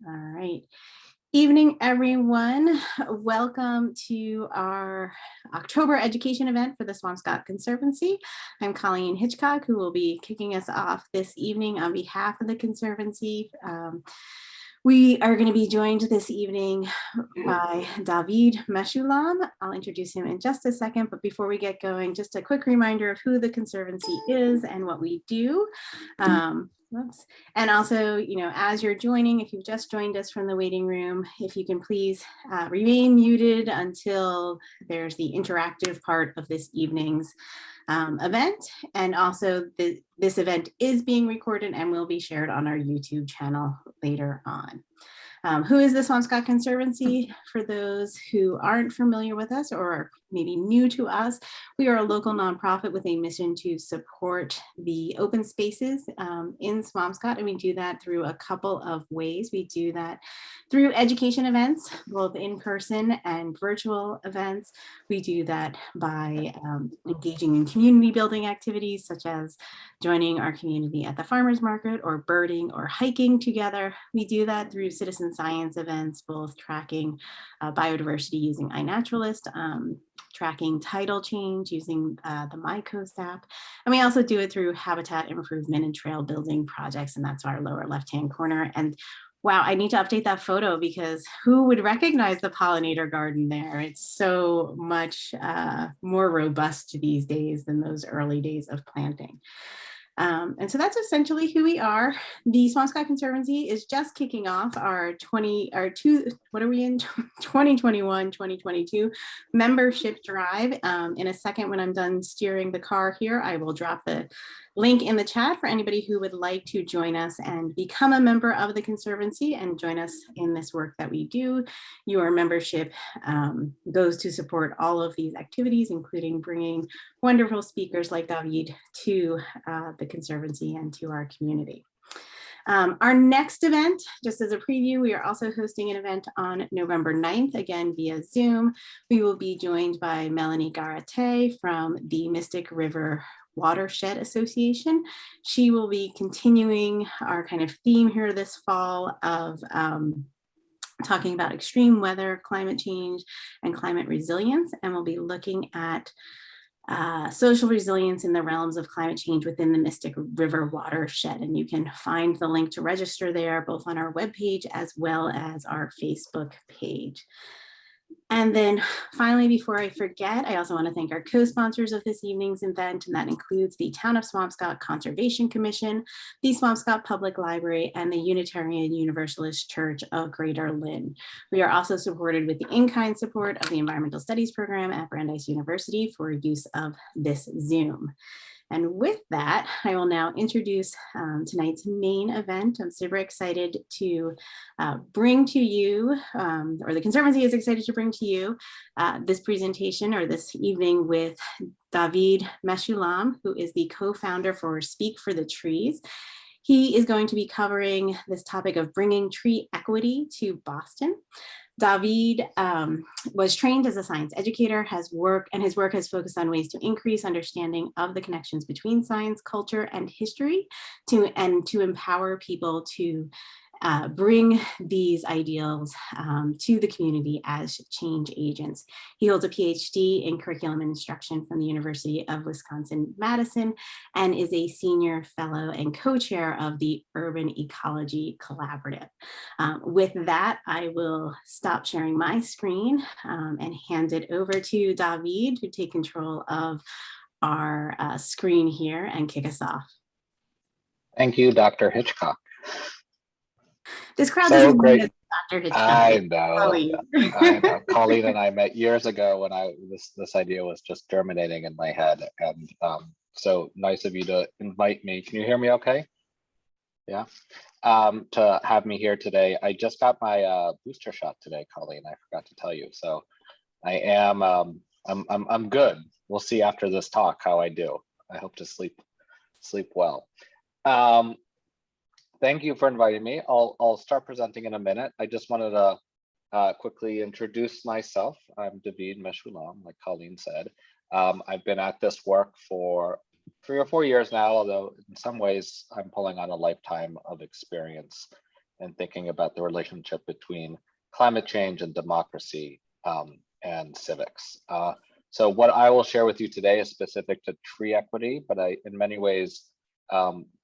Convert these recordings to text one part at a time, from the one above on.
All right. Evening, everyone. Welcome to our October education event for the Swampscott Conservancy. I'm Colleen Hitchcock, who will be kicking us off this evening on behalf of the Conservancy. We are going to be joined this evening by David Meshulam. I'll introduce him in just a second, but before we get going, just a quick reminder of who the Conservancy is and what we do. And also, as you're joining, if you've just joined us from the waiting room, if you can please remain muted until there's the interactive part of this evening's event. And also this event is being recorded and will be shared on our YouTube channel later on. Who is the Swampscott Conservancy? For those who aren't familiar with us or are maybe new to us, we are a local nonprofit with a mission to support the open spaces in Swampscott, and we do that through a couple of ways. We do that through education events, both in person and virtual events. We do that by engaging in community building activities such as joining our community at the farmers market or birding or hiking together. We do that through citizen science events, both tracking biodiversity using iNaturalist, tracking tidal change using the MyCoast app. And we also do it through habitat improvement and trail building projects, and that's our lower left-hand corner. And wow, I need to update that photo because who would recognize the pollinator garden there? It's so much more robust these days than those early days of planting. And so that's essentially who we are. The Swampscott Conservancy is just kicking off our 2021-2022 membership drive. In a second, when I'm done steering the car here, I will drop the link in the chat for anybody who would like to join us and become a member of the Conservancy and join us in this work that we do. Your membership goes to support all of these activities, including bringing wonderful speakers like David to the Conservancy and to our community. Our next event, just as a preview, we are also hosting an event on November 9th, again via Zoom. We will be joined by Melanie Garate from the Mystic River Watershed Association. She will be continuing our kind of theme here this fall of talking about extreme weather, climate change, and climate resilience, and we'll be looking at social resilience in the realms of climate change within the Mystic River watershed. And you can find the link to register there, both on our webpage as well as our Facebook page. And then finally, before I forget, I also want to thank our co-sponsors of this evening's event, and that includes the Town of Swampscott Conservation Commission, the Swampscott Public Library, and the Unitarian Universalist Church of Greater Lynn. We are also supported with the in-kind support of the Environmental Studies program at Brandeis University for use of this Zoom. And with that, I will now introduce tonight's main event. I'm super excited to bring to you, or the Conservancy is excited to bring to you this presentation or this evening with David Meshulam, who is the co-founder for Speak for the Trees. He is going to be covering this topic of bringing tree equity to Boston. David was trained as a science educator, his work has focused on ways to increase understanding of the connections between science, culture, and history to empower people to bring these ideals to the community as change agents. He holds a PhD in curriculum and instruction from the University of Wisconsin-Madison and is a senior fellow and co-chair of the Urban Ecology Collaborative. With that, I will stop sharing my screen and hand it over to David to take control of our screen here and kick us off. Thank you, Dr. Hitchcock. This crowd doesn't know Dr. Hitchcock. I know. Colleen and I met years ago when this idea was just germinating in my head, and so nice of you to invite me. Can you hear me okay? Yeah. To have me here today. I just got my booster shot today, Colleen. I forgot to tell you. So I am I'm good. We'll see after this talk how I do. I hope to sleep well. Thank you for inviting me. I'll start presenting in a minute. I just wanted to quickly introduce myself. I'm David Meshulam, like Colleen said. I've been at this work for 3 or 4 years now, although in some ways I'm pulling on a lifetime of experience and thinking about the relationship between climate change and democracy and civics. So what I will share with you today is specific to tree equity, but in many ways,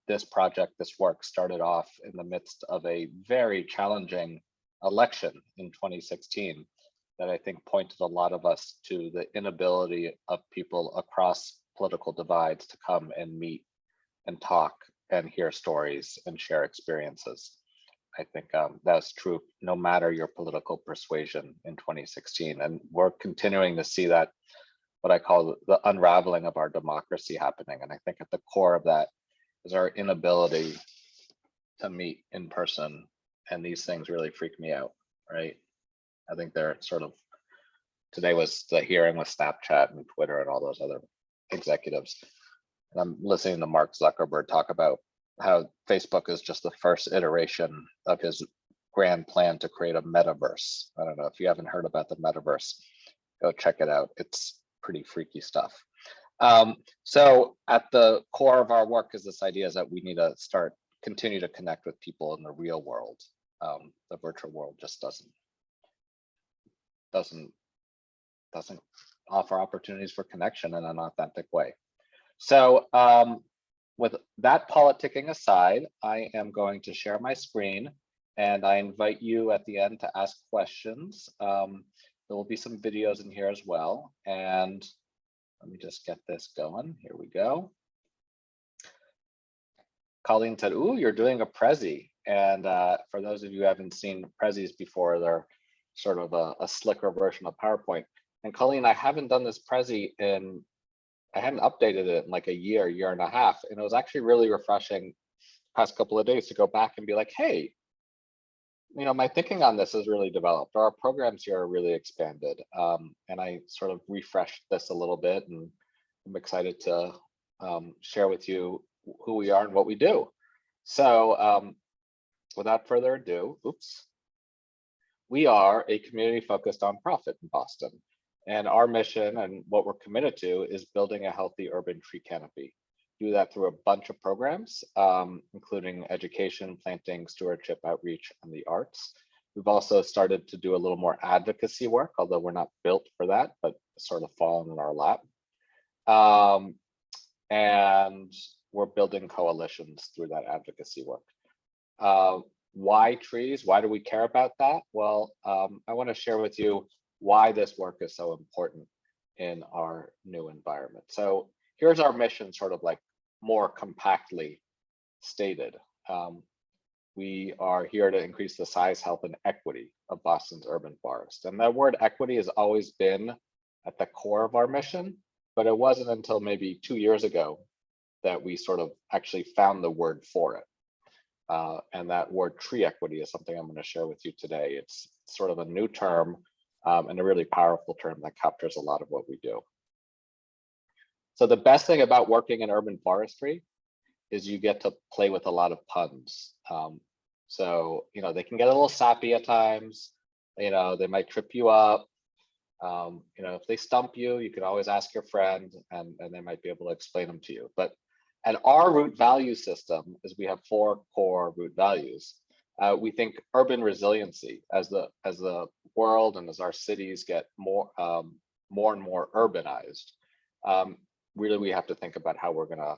this project, this work started off in the midst of a very challenging election in 2016 that I think pointed a lot of us to the inability of people across political divides to come and meet and talk and hear stories and share experiences. I think that's true no matter your political persuasion in 2016. And we're continuing to see that, what I call the unraveling of our democracy happening. And I think at the core of that is our inability to meet in person. And these things really freak me out, right? I think they're sort of, today was the hearing with Snapchat and Twitter and all those other executives. And I'm listening to Mark Zuckerberg talk about how Facebook is just the first iteration of his grand plan to create a metaverse. I don't know if you haven't heard about the metaverse, go check it out. It's pretty freaky stuff. So at the core of our work is this idea is that we need to continue to connect with people in the real world. The virtual world just doesn't offer opportunities for connection in an authentic way. So with that politicking aside, I am going to share my screen, and I invite you at the end to ask questions. There will be some videos in here as well. And let me just get this going. Here we go. Colleen said, ooh, you're doing a Prezi. And for those of you who haven't seen Prezis before, they're sort of a slicker version of PowerPoint. And Colleen, I haven't done this Prezi I hadn't updated it in like a year and a half. And it was actually really refreshing past couple of days to go back and be like, hey, you know, my thinking on this has really developed. Our programs here are really expanded. And I sort of refreshed this a little bit, and I'm excited to share with you who we are and what we do. So without further ado, we are a community focused nonprofit in Boston. And our mission and what we're committed to is building a healthy urban tree canopy. Do that through a bunch of programs, including education, planting, stewardship, outreach, and the arts. We've also started to do a little more advocacy work, although we're not built for that, but sort of fallen in our lap. And we're building coalitions through that advocacy work. Why trees? Why do we care about that? Well, I want to share with you why this work is so important in our new environment. So here's our mission, sort of like more compactly stated. We are here to increase the size, health, and equity of Boston's urban forest. And that word equity has always been at the core of our mission, but it wasn't until maybe 2 years ago that we sort of actually found the word for it. And that word tree equity is something I'm going to share with you today. It's sort of a new term and a really powerful term that captures a lot of what we do. So the best thing about working in urban forestry is you get to play with a lot of puns. So, you know, they can get a little sappy at times. You know, they might trip you up. You know, if they stump you, you can always ask your friend and they might be able to explain them to you. But at our root value system is we have 4 core root values. We think urban resiliency as the world and as our cities get more and more urbanized. Really, we have to think about how we're going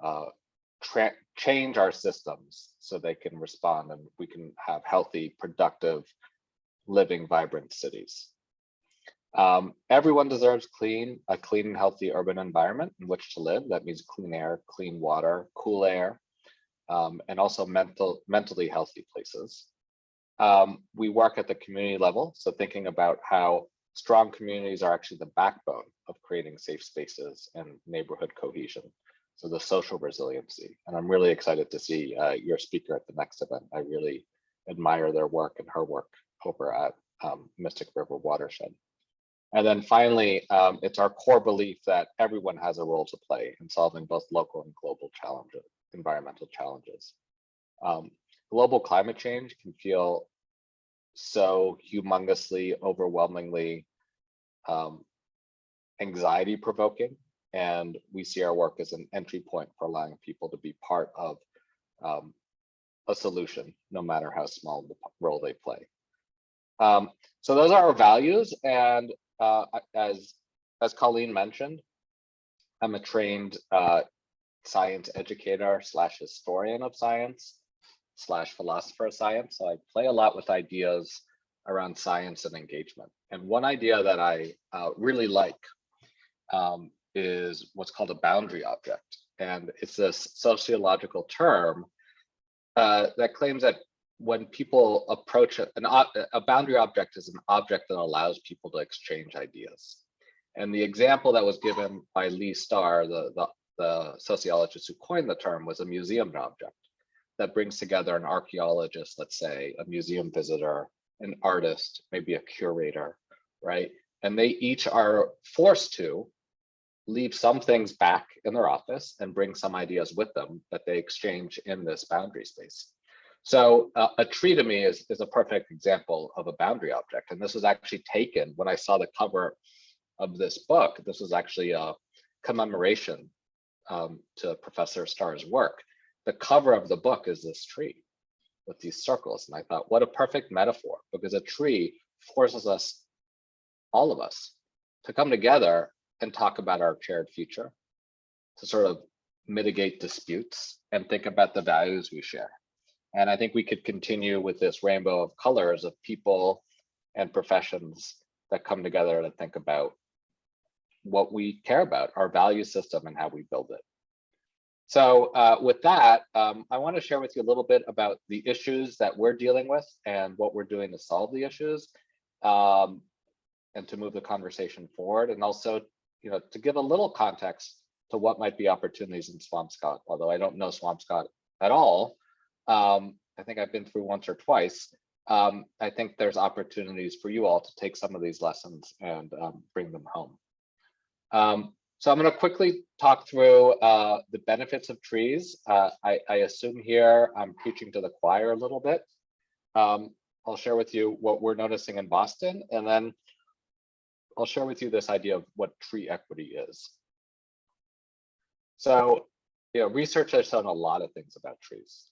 to change our systems so they can respond and we can have healthy, productive, living, vibrant cities. Everyone deserves a clean and healthy urban environment in which to live. That means clean air, clean water, cool air, and also mentally healthy places. We work at the community level, so thinking about how strong communities are actually the backbone of creating safe spaces and neighborhood cohesion. So the social resiliency. And I'm really excited to see your speaker at the next event. I really admire their work and her work over at Mystic River Watershed. And then finally, it's our core belief that everyone has a role to play in solving both local and global challenges, environmental challenges. Global climate change can feel so humongously, overwhelmingly anxiety provoking. And we see our work as an entry point for allowing people to be part of a solution, no matter how small the role they play. So those are our values, and as Colleen mentioned, I'm a trained science educator / historian of science / philosopher of science. So I play a lot with ideas around science and engagement. And one idea that I really like is what's called a boundary object. And it's this sociological term that claims that when people approach a boundary object is an object that allows people to exchange ideas. And the example that was given by Lee Starr, the sociologist who coined the term, was a museum object that brings together an archaeologist, let's say, a museum visitor, an artist, maybe a curator, right? And they each are forced to leave some things back in their office and bring some ideas with them that they exchange in this boundary space. So a tree to me is a perfect example of a boundary object. And this was actually taken when I saw the cover of this book. This was actually a commemoration to Professor Starr's work. The cover of the book is this tree with these circles. And I thought, what a perfect metaphor, because a tree forces us, all of us, to come together and talk about our shared future, to sort of mitigate disputes and think about the values we share. And I think we could continue with this rainbow of colors of people and professions that come together to think about what we care about, our value system, and how we build it. So with that, I want to share with you a little bit about the issues that we're dealing with and what we're doing to solve the issues, and to move the conversation forward, and also, to give a little context to what might be opportunities in Swampscott. Although I don't know Swampscott at all, I think I've been through once or twice. I think there's opportunities for you all to take some of these lessons and bring them home. So I'm going to quickly talk through the benefits of trees. I assume here I'm preaching to the choir a little bit. I'll share with you what we're noticing in Boston, and then I'll share with you this idea of what tree equity is. So, research has shown a lot of things about trees,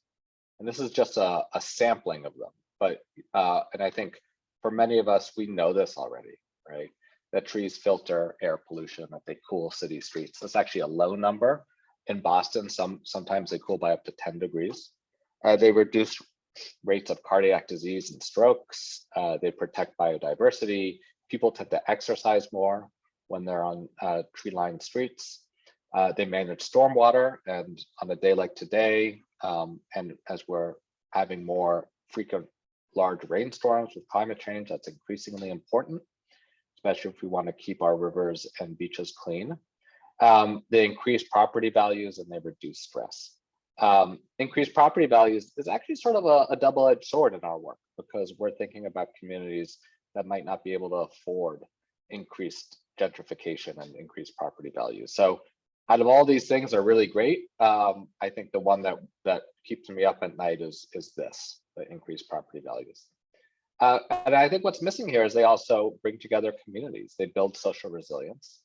and this is just a sampling of them. But and I think for many of us, we know this already, right? That trees filter air pollution, that they cool city streets. That's actually a low number. In Boston, sometimes they cool by up to 10 degrees. They reduce rates of cardiac disease and strokes. They protect biodiversity. People tend to exercise more when they're on tree-lined streets. They manage stormwater, and on a day like today, and as we're having more frequent large rainstorms with climate change, that's increasingly important, especially if we want to keep our rivers and beaches clean. They increase property values and they reduce stress. Increased property values is actually sort of a double-edged sword in our work, because we're thinking about communities that might not be able to afford increased gentrification and increased property values. So out of all these things are really great, I think the one that keeps me up at night is this, the increased property values. And I think what's missing here is they also bring together communities. They build social resilience.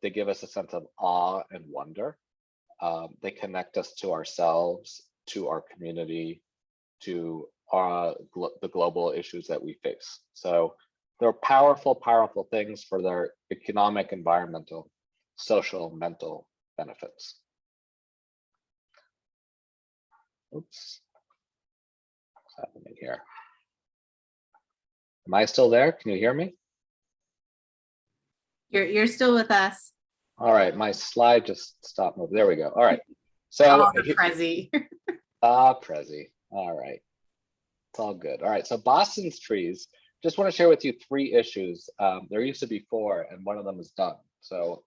They give us a sense of awe and wonder. They connect us to ourselves, to our community, to the global issues that we face. So they're powerful, powerful things for their economic, environmental, social, mental benefits. Oops, what's happening here? Am I still there? Can you hear me? You're still with us. All right, my slide just stopped moving. There we go. All right. So the Prezi. Prezi. All right. It's all good. All right. So Boston's trees, just want to share with you 3 issues. There used to be 4, and one of them is done. So,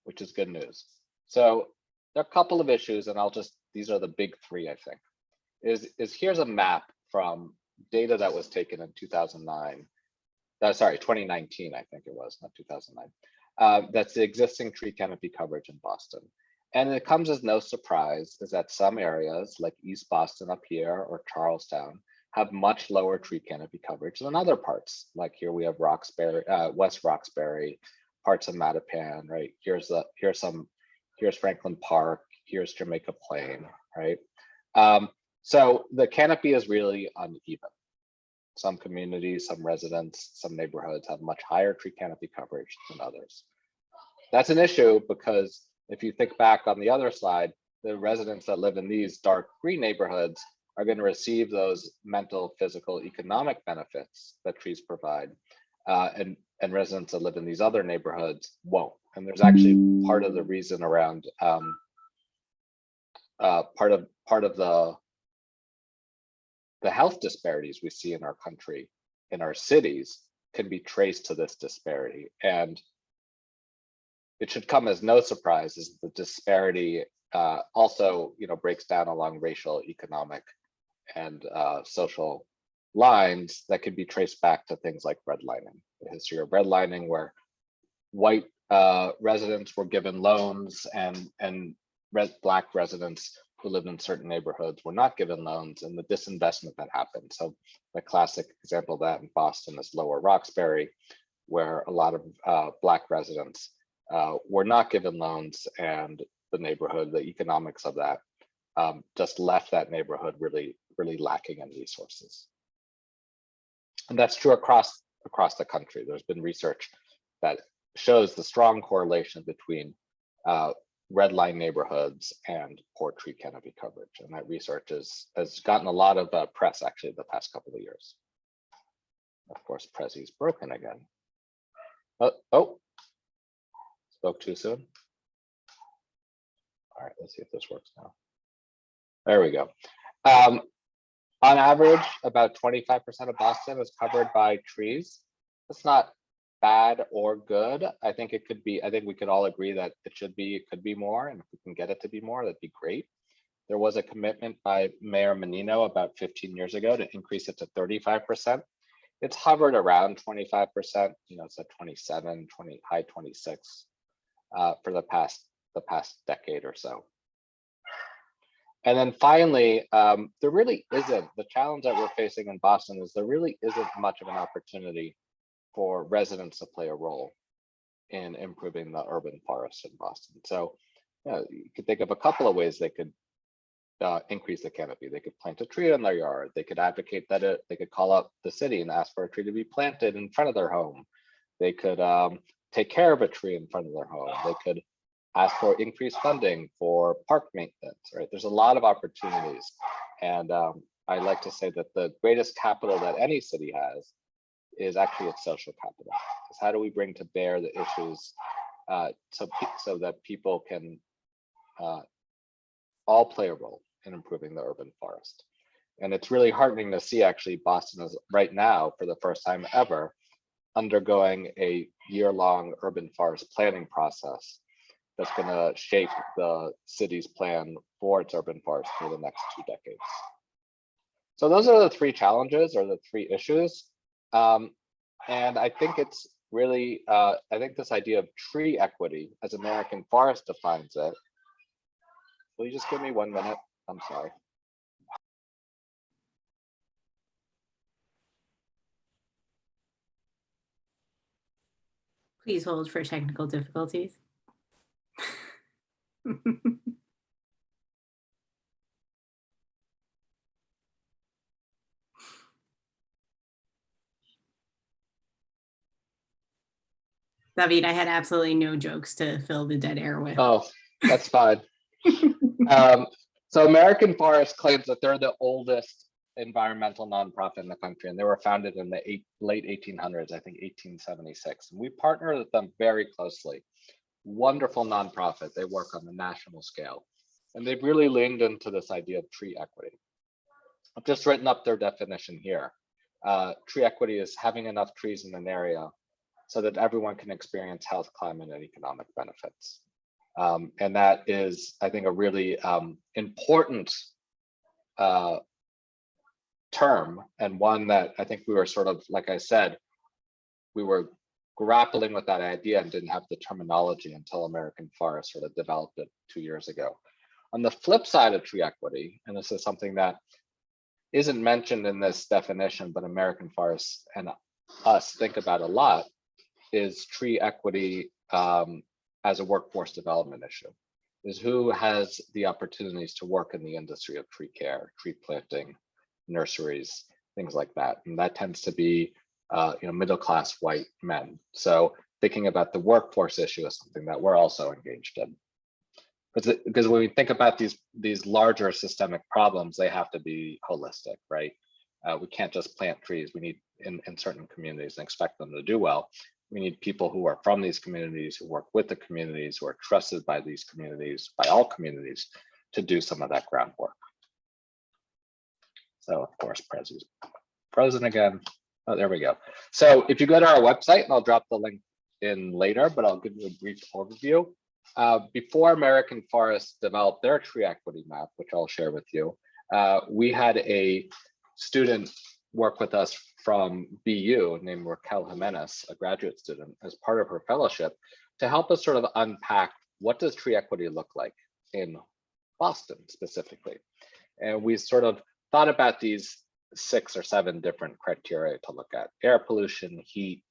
which is good news. So there are a couple of issues, and these are the big 3, I think. Here's a map from data that was taken in 2019, I think it was, not 2009. That's the existing tree canopy coverage in Boston. And it comes as no surprise is that some areas like East Boston up here or Charlestown have much lower tree canopy coverage than other parts. Like here we have Roxbury, West Roxbury, parts of Mattapan, right? Here's Franklin Park, here's Jamaica Plain, right? So the canopy is really uneven. Some communities, some residents, some neighborhoods have much higher tree canopy coverage than others. That's an issue because if you think back on the other slide, the residents that live in these dark green neighborhoods are going to receive those mental, physical, economic benefits that trees provide, and residents that live in these other neighborhoods won't. And there's actually part of the reason around part of the health disparities we see in our country, in our cities, can be traced to this disparity. And it should come as no surprise as the disparity also, breaks down along racial, economic, and social lines that can be traced back to things like redlining. The history of redlining, where white residents were given loans and Black residents who lived in certain neighborhoods were not given loans, and the disinvestment that happened. So the classic example of that in Boston is Lower Roxbury, where a lot of Black residents were not given loans, and the neighborhood, the economics of that just left that neighborhood really lacking in resources. And that's true across the country. There's been research that shows the strong correlation between redline neighborhoods and poor tree canopy coverage. And that research has gotten a lot of press actually the past couple of years. Of course, Prezi's broken again. Oh, spoke too soon. All right, let's see if this works now. There we go. On average, about 25% of Boston is covered by trees. That's not bad or good. I think it could be, I think we could all agree that it could be more. And if we can get it to be more, that'd be great. There was a commitment by Mayor Menino about 15 years ago to increase it to 35%. It's hovered around 25%, it's at 27, high 26 for the past decade or so. And then finally, there really isn't, the challenge that we're facing in Boston is there really isn't much of an opportunity for residents to play a role in improving the urban forest in Boston. So you could think of a couple of ways they could increase the canopy. They could plant a tree in their yard. They could advocate that they could call up the city and ask for a tree to be planted in front of their home. They could take care of a tree in front of their home. They could ask for increased funding for park maintenance, right? There's a lot of opportunities. And I like to say that the greatest capital that any city has is actually its social capital. Because how do we bring to bear the issues so that people can all play a role in improving the urban forest? And it's really heartening to see actually Boston is right now, for the first time ever, undergoing a year-long urban forest planning process that's going to shape the city's plan for its urban forest for the next 2 decades. So those are the 3 challenges or the 3 issues. And I think it's really, I think this idea of tree equity as American Forest defines it. Will you just give me 1 minute? I'm sorry. Please hold for technical difficulties. David, I had absolutely no jokes to fill the dead air with. Oh, that's fine. So American Forest claims that they're the oldest environmental nonprofit in the country, and they were founded in the late 1800s, I think 1876. And we partner with them very closely. Wonderful nonprofit. They work on the national scale, and they've really leaned into this idea of tree equity. I've just written up their definition here. Tree equity is having enough trees in an area so that everyone can experience health, climate, and economic benefits. And that is, I think, a really important term, and one that I think we were sort of, like I said, we were grappling with that idea and didn't have the terminology until American Forest sort of developed it 2 years ago. On the flip side of tree equity, and this is something that isn't mentioned in this definition, but American Forest and us think about a lot, is tree equity as a workforce development issue. is who has the opportunities to work in the industry of tree care, tree planting, nurseries, things like that. And that tends to be middle-class white men. So thinking about the workforce issue is something that we're also engaged in. Because when we think about these larger systemic problems, they have to be holistic, right? We can't just plant trees. We need in certain communities and expect them to do well. We need people who are from these communities, who work with the communities, who are trusted by these communities, by all communities, to do some of that groundwork. So of course, Prezi's frozen again. Oh, there we go. So if you go to our website, and I'll drop the link in later, but I'll give you a brief overview. Before American Forests developed their tree equity map, which I'll share with you, we had a student work with us from BU named Raquel Jimenez, a graduate student, as part of her fellowship, to help us sort of unpack what does tree equity look like in Boston specifically. And we sort of thought about these 6 or 7 different criteria to look at: air pollution, heat,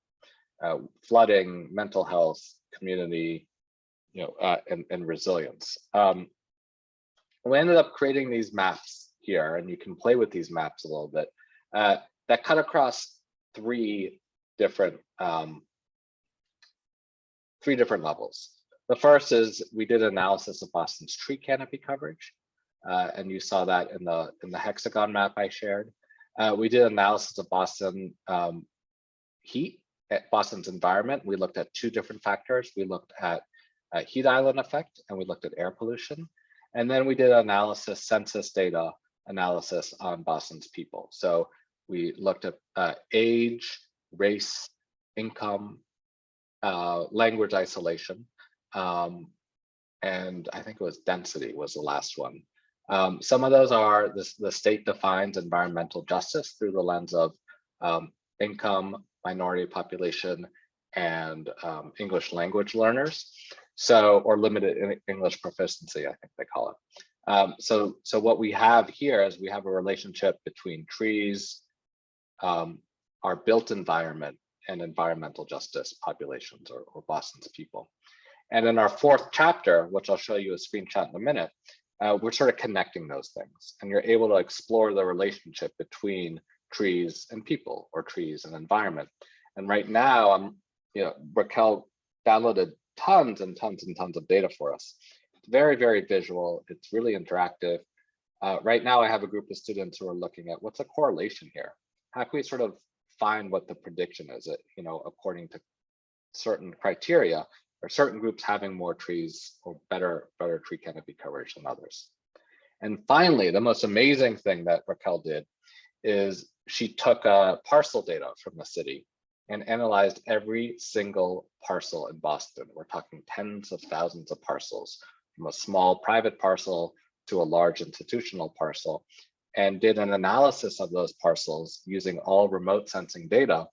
flooding, mental health, community, and resilience. We ended up creating these maps here, and you can play with these maps a little bit, that cut across 3 different levels. The first is we did analysis of Boston's tree canopy coverage, and you saw that in the hexagon map I shared. We did analysis of Boston heat, at Boston's environment. We looked at 2 different factors. We looked at heat island effect, and we looked at air pollution. And then we did analysis, census data analysis on Boston's people. So we looked at age, race, income, language isolation, and I think it was density was the last one. Some of those are the state defines environmental justice through the lens of income, minority population, and English language learners. So, or limited English proficiency, I think they call it. So what we have here is we have a relationship between trees, our built environment, and environmental justice populations, or Boston's people. And in our 4th chapter, which I'll show you a screenshot in a minute, we're sort of connecting those things, and you're able to explore the relationship between trees and people, or trees and environment. And right now, Raquel downloaded tons and tons and tons of data for us. It's very, very visual. It's really interactive. Right now, I have a group of students who are looking at what's a correlation here. How can we sort of find what the prediction is, according to certain criteria, or certain groups having more trees or better tree canopy coverage than others. And finally, the most amazing thing that Raquel did is she took parcel data from the city and analyzed every single parcel in Boston. We're talking tens of thousands of parcels, from a small private parcel to a large institutional parcel, and did an analysis of those parcels using all remote sensing data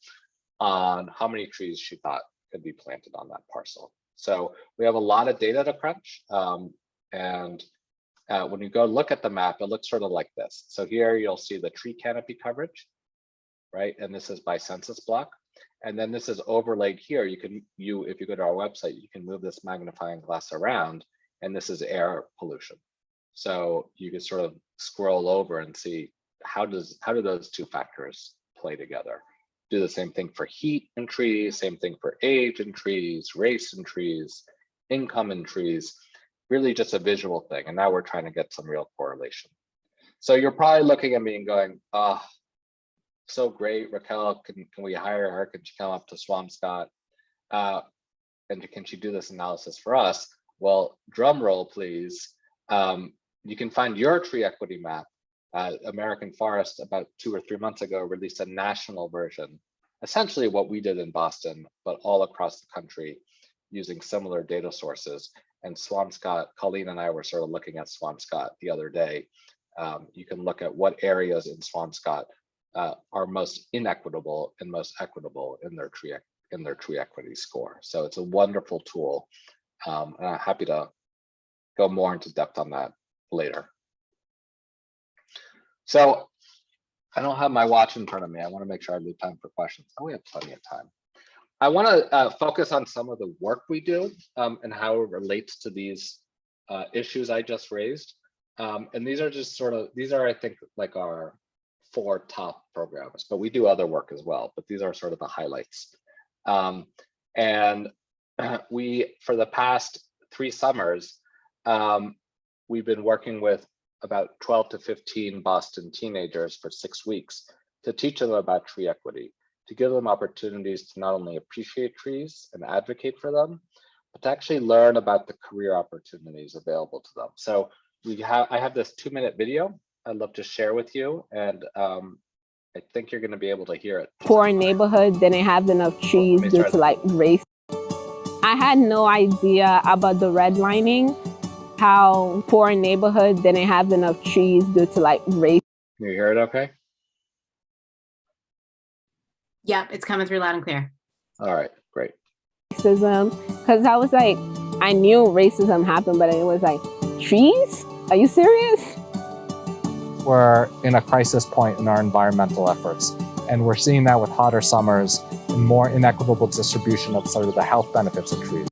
on how many trees she thought could be planted on that parcel. So we have a lot of data to crunch. And when you go look at the map, it looks sort of like this. So here you'll see the tree canopy coverage, right? And this is by census block. And then this is overlaid here. If you go to our website, you can move this magnifying glass around, and this is air pollution. So you can sort of scroll over and see how do those 2 factors play together. Do the same thing for heat in trees, same thing for age in trees, race in trees, income in trees, really just a visual thing. And now we're trying to get some real correlation. So you're probably looking at me and going, oh, so great, Raquel, can we hire her? Can she come up to Swampscott? And can she do this analysis for us? Well, drum roll, please. You can find your tree equity map. American Forest about 2 or 3 months ago released a national version, essentially what we did in Boston, but all across the country using similar data sources. And Swampscott, Colleen and I were sort of looking at Swampscott the other day. You can look at what areas in Swampscott are most inequitable and most equitable in their tree equity score. So it's a wonderful tool. And I'm happy to go more into depth on that later. So I don't have my watch in front of me. I want to make sure I leave time for questions. Oh, we have plenty of time. I want to focus on some of the work we do and how it relates to these issues I just raised. And these are just I think, like our 4 top programs, but we do other work as well, but these are sort of the highlights. And we, for the past 3 summers, we've been working with about 12 to 15 Boston teenagers for 6 weeks to teach them about tree equity, to give them opportunities to not only appreciate trees and advocate for them, but to actually learn about the career opportunities available to them. So I have this 2-minute video I'd love to share with you, and I think you're going to be able to hear it. Poor neighborhood didn't have enough trees due to like race. I had no idea about the redlining, how poor neighborhood didn't have enough trees due to like race. Can you hear it okay? Yep, it's coming through loud and clear. All right, great. Racism, because I was like, I knew racism happened, but it was like, trees? Are you serious? We're in a crisis point in our environmental efforts, and we're seeing that with hotter summers and more inequitable distribution of sort of the health benefits of trees.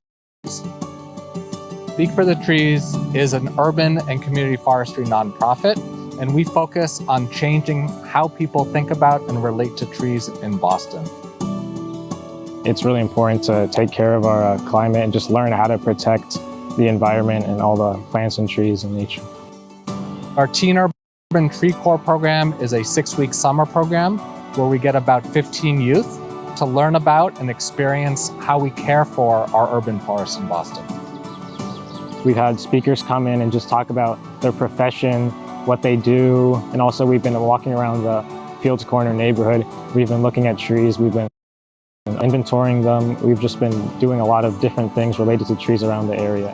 Speak for the Trees is an urban and community forestry nonprofit, and we focus on changing how people think about and relate to trees in Boston. It's really important to take care of our climate and just learn how to protect the environment and all the plants and trees and nature. Our Teen Urban Tree Corps program is a 6-week summer program where we get about 15 youth to learn about and experience how we care for our urban forests in Boston. We've had speakers come in and just talk about their profession, what they do, and also we've been walking around the Fields Corner neighborhood. We've been looking at trees, we've been inventorying them. We've just been doing a lot of different things related to trees around the area.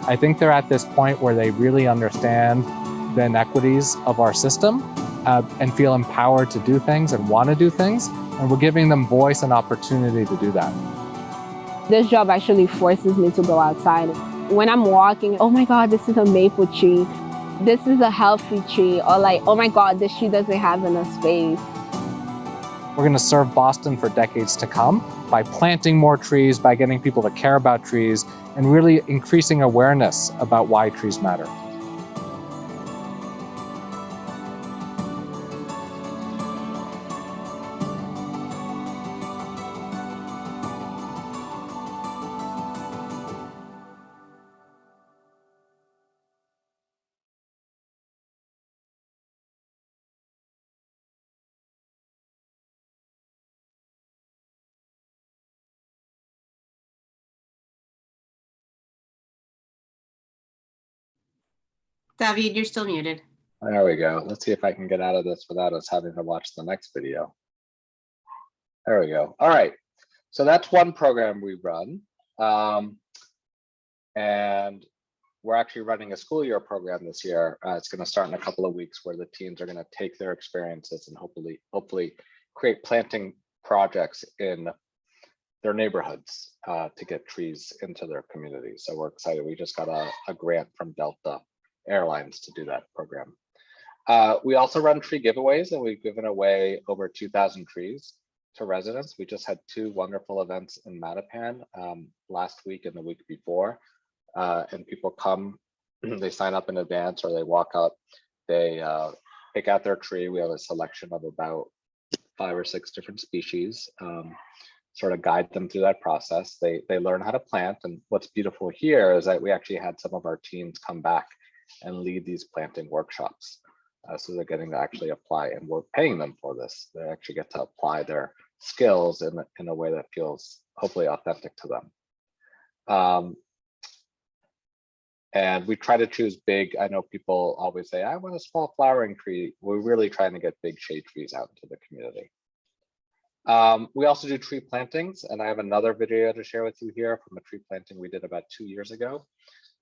I think they're at this point where they really understand the inequities of our system and feel empowered to do things and want to do things, and we're giving them voice and opportunity to do that. This job actually forces me to go outside. When I'm walking, oh my God, this is a maple tree. This is a healthy tree. Or like, oh my God, this tree doesn't have enough space. We're going to serve Boston for decades to come by planting more trees, by getting people to care about trees, and really increasing awareness about why trees matter. David, you're still muted. There we go. Let's see if I can get out of this without us having to watch the next video. There we go. All right. So that's one program we run. And we're actually running a school year program this year. It's going to start in a couple of weeks where the teens are going to take their experiences and hopefully create planting projects in their neighborhoods to get trees into their communities. So we're excited. We just got a grant from Delta Airlines to do that program. We also run tree giveaways, and we've given away over 2,000 trees to residents. We just had 2 wonderful events in Mattapan last week and the week before. And people come, they sign up in advance or they walk up, they pick out their tree. We have a selection of about 5 or 6 different species, sort of guide them through that process. They learn how to plant. And what's beautiful here is that we actually had some of our teams come back and lead these planting workshops. So they're getting to actually apply, and we're paying them for this. They actually get to apply their skills in a way that feels hopefully authentic to them. And we try to choose big. I know people always say, I want a small flowering tree. We're really trying to get big shade trees out into the community. We also do tree plantings, and I have another video to share with you here from a tree planting we did about 2 years ago,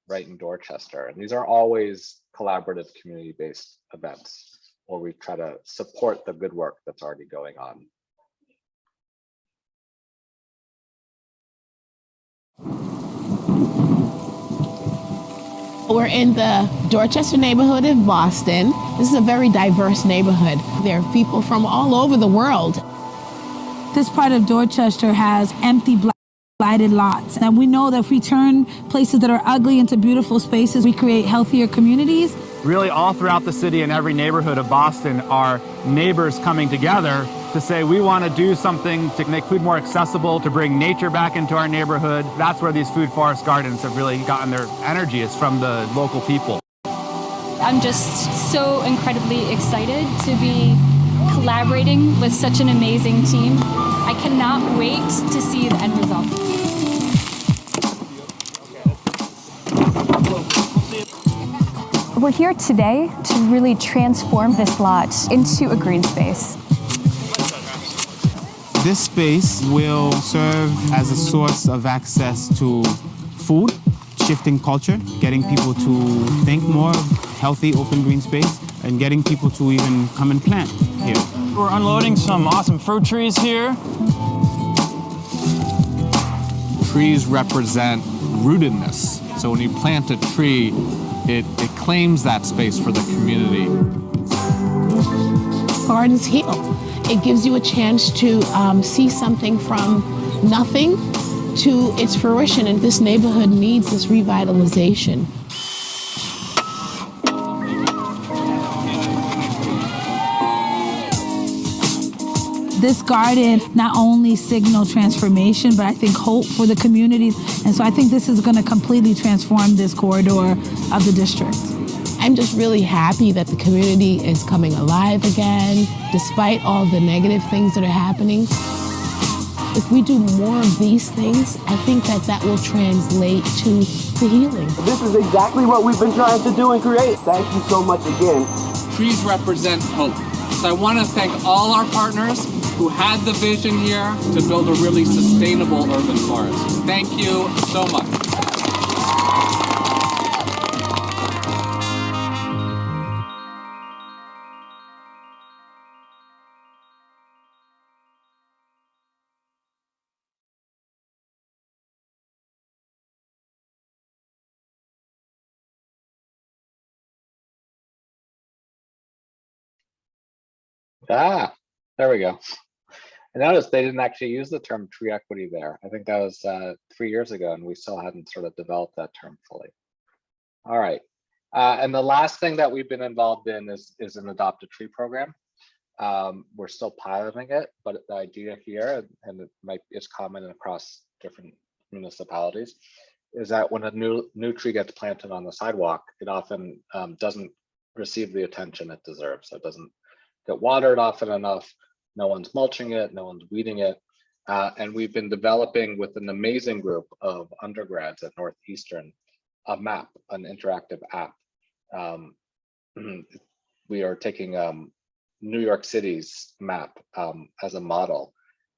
right in Dorchester. And these are always collaborative community-based events where we try to support the good work that's already going on. We're in the Dorchester neighborhood of Boston. This is a very diverse neighborhood. There are people from all over the world. This part of Dorchester has empty blighted lots. And we know that if we turn places that are ugly into beautiful spaces, we create healthier communities. Really all throughout the city and every neighborhood of Boston are neighbors coming together to say we want to do something to make food more accessible, to bring nature back into our neighborhood. That's where these food forest gardens have really gotten their energy, is from the local people. I'm just so incredibly excited to be collaborating with such an amazing team. I cannot wait to see the end result. We're here today to really transform this lot into a green space. This space will serve as a source of access to food, shifting culture, getting people to think more of healthy open green space, and getting people to even come and plant here. We're unloading some awesome fruit trees here. Trees represent rootedness. So when you plant a tree, it claims that space for the community. Gardens heal. It gives you a chance to see something from nothing to its fruition, and this neighborhood needs this revitalization. This garden not only signal transformation, but I think hope for the community. And so I think this is going to completely transform this corridor of the district. I'm just really happy that the community is coming alive again, despite all the negative things that are happening. If we do more of these things, I think that will translate to the healing. This is exactly what we've been trying to do and create. Thank you so much again. Trees represent hope. So I want to thank all our partners who had the vision here to build a really sustainable urban forest. Thank you so much. There we go. I noticed they didn't actually use the term tree equity there. I think that was 3 years ago, and we still hadn't sort of developed that term fully. All right. And the last thing that we've been involved in is an adopted tree program. We're still piloting it, but the idea here, and it's common across different municipalities, is that when a new tree gets planted on the sidewalk, it often doesn't receive the attention it deserves. So it doesn't get watered often enough. No one's mulching it, no one's weeding it. And we've been developing with an amazing group of undergrads at Northeastern a map, an interactive app. We are taking New York City's map as a model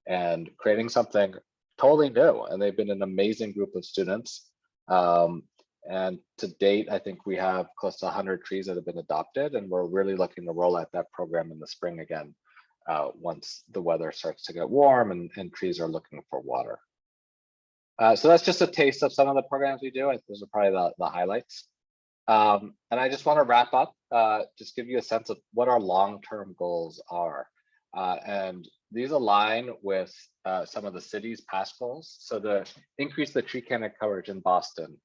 and creating something totally new. And they've been an amazing group of students. And to date, I think we have close to 100 trees that have been adopted, and we're really looking to roll out that program in the spring again, once the weather starts to get warm and trees are looking for water. So that's just a taste of some of the programs we do. Those are probably the highlights. And I just want to wrap up, just give you a sense of what our long-term goals are. And these align with some of the city's past goals. So to increase the tree canopy coverage in Boston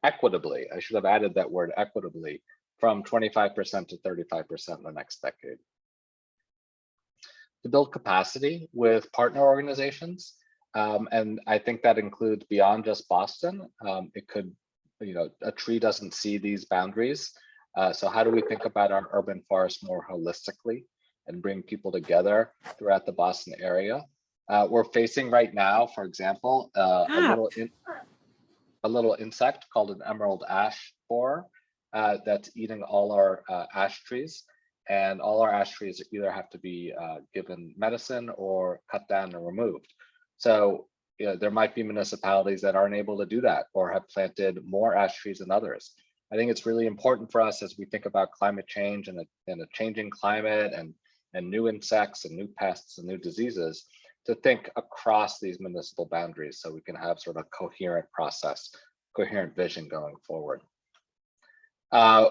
equitably, I should have added that word equitably, from 25% to 35% in the next decade. To build capacity with partner organizations. And I think that includes beyond just Boston. It could, a tree doesn't see these boundaries. So how do we think about our urban forest more holistically and bring people together throughout the Boston area? We're facing right now, for example, a little insect called an emerald ash borer that's eating all our ash trees. And all our ash trees either have to be given medicine or cut down or removed. So there might be municipalities that aren't able to do that or have planted more ash trees than others. I think it's really important for us as we think about climate change and a changing climate and new insects and new pests and new diseases to think across these municipal boundaries so we can have sort of a coherent process, coherent vision going forward.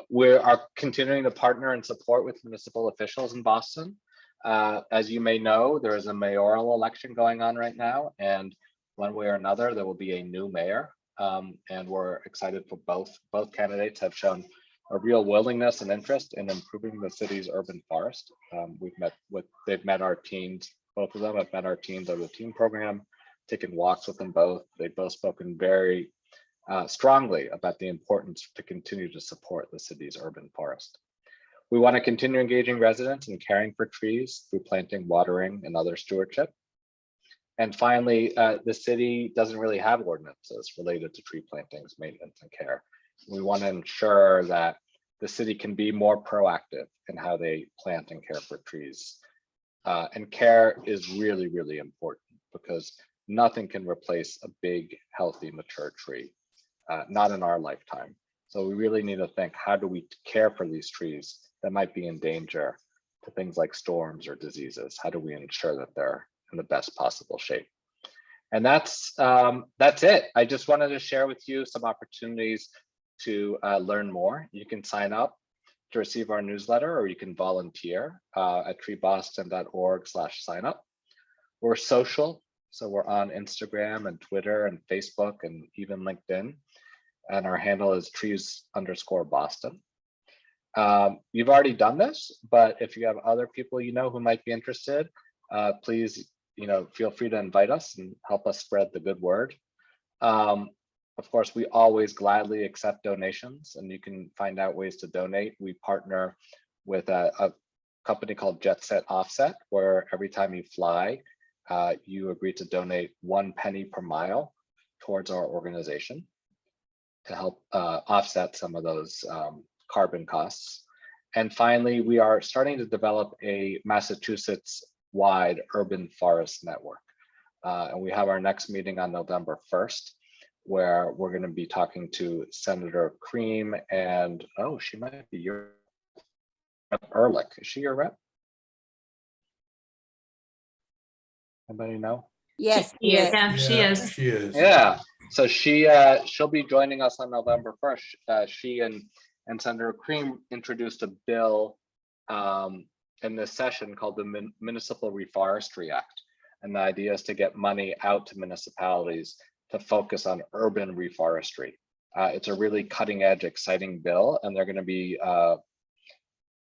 We are continuing to partner and support with municipal officials in Boston. As you may know, there is a mayoral election going on right now, and one way or another, there will be a new mayor, and we're excited for both candidates have shown a real willingness and interest in improving the city's urban forest. They've met our teams, both of them have met our teams of the team program, taken walks with them both. They've both spoken very strongly about the importance to continue to support the city's urban forest. We want to continue engaging residents in caring for trees through planting, watering, and other stewardship. And finally, the city doesn't really have ordinances related to tree plantings, maintenance, and care. We want to ensure that the city can be more proactive in how they plant and care for trees. And care is really, really important because nothing can replace a big, healthy, mature tree, not in our lifetime. So we really need to think, how do we care for these trees that might be in danger to things like storms or diseases? How do we ensure that they're in the best possible shape? And that's it. I just wanted to share with you some opportunities to learn more. You can sign up to receive our newsletter, or you can volunteer at treeboston.org/sign-up. We're social, so we're on Instagram and Twitter and Facebook and even LinkedIn. And our handle is trees_Boston. You've already done this, but if you have other people you know who might be interested, please feel free to invite us and help us spread the good word. Of course, we always gladly accept donations, and you can find out ways to donate. We partner with a company called Jet Set Offset, where every time you fly, you agree to donate 1 penny per mile towards our organization to help offset some of those carbon costs. And finally, we are starting to develop a Massachusetts-wide urban forest network. And we have our next meeting on November 1st, where we're going to be talking to Senator Cream and, oh, she might be your Rep. Ehrlich. Is she your rep? Anybody know? Yes, She is. Yeah, she is. She is. Yeah. So she'll be joining us on November 1st. She and Senator Cream introduced a bill in this session called the Municipal Reforestry Act. And the idea is to get money out to municipalities to focus on urban reforestry. It's a really cutting edge, exciting bill, and they're going to be,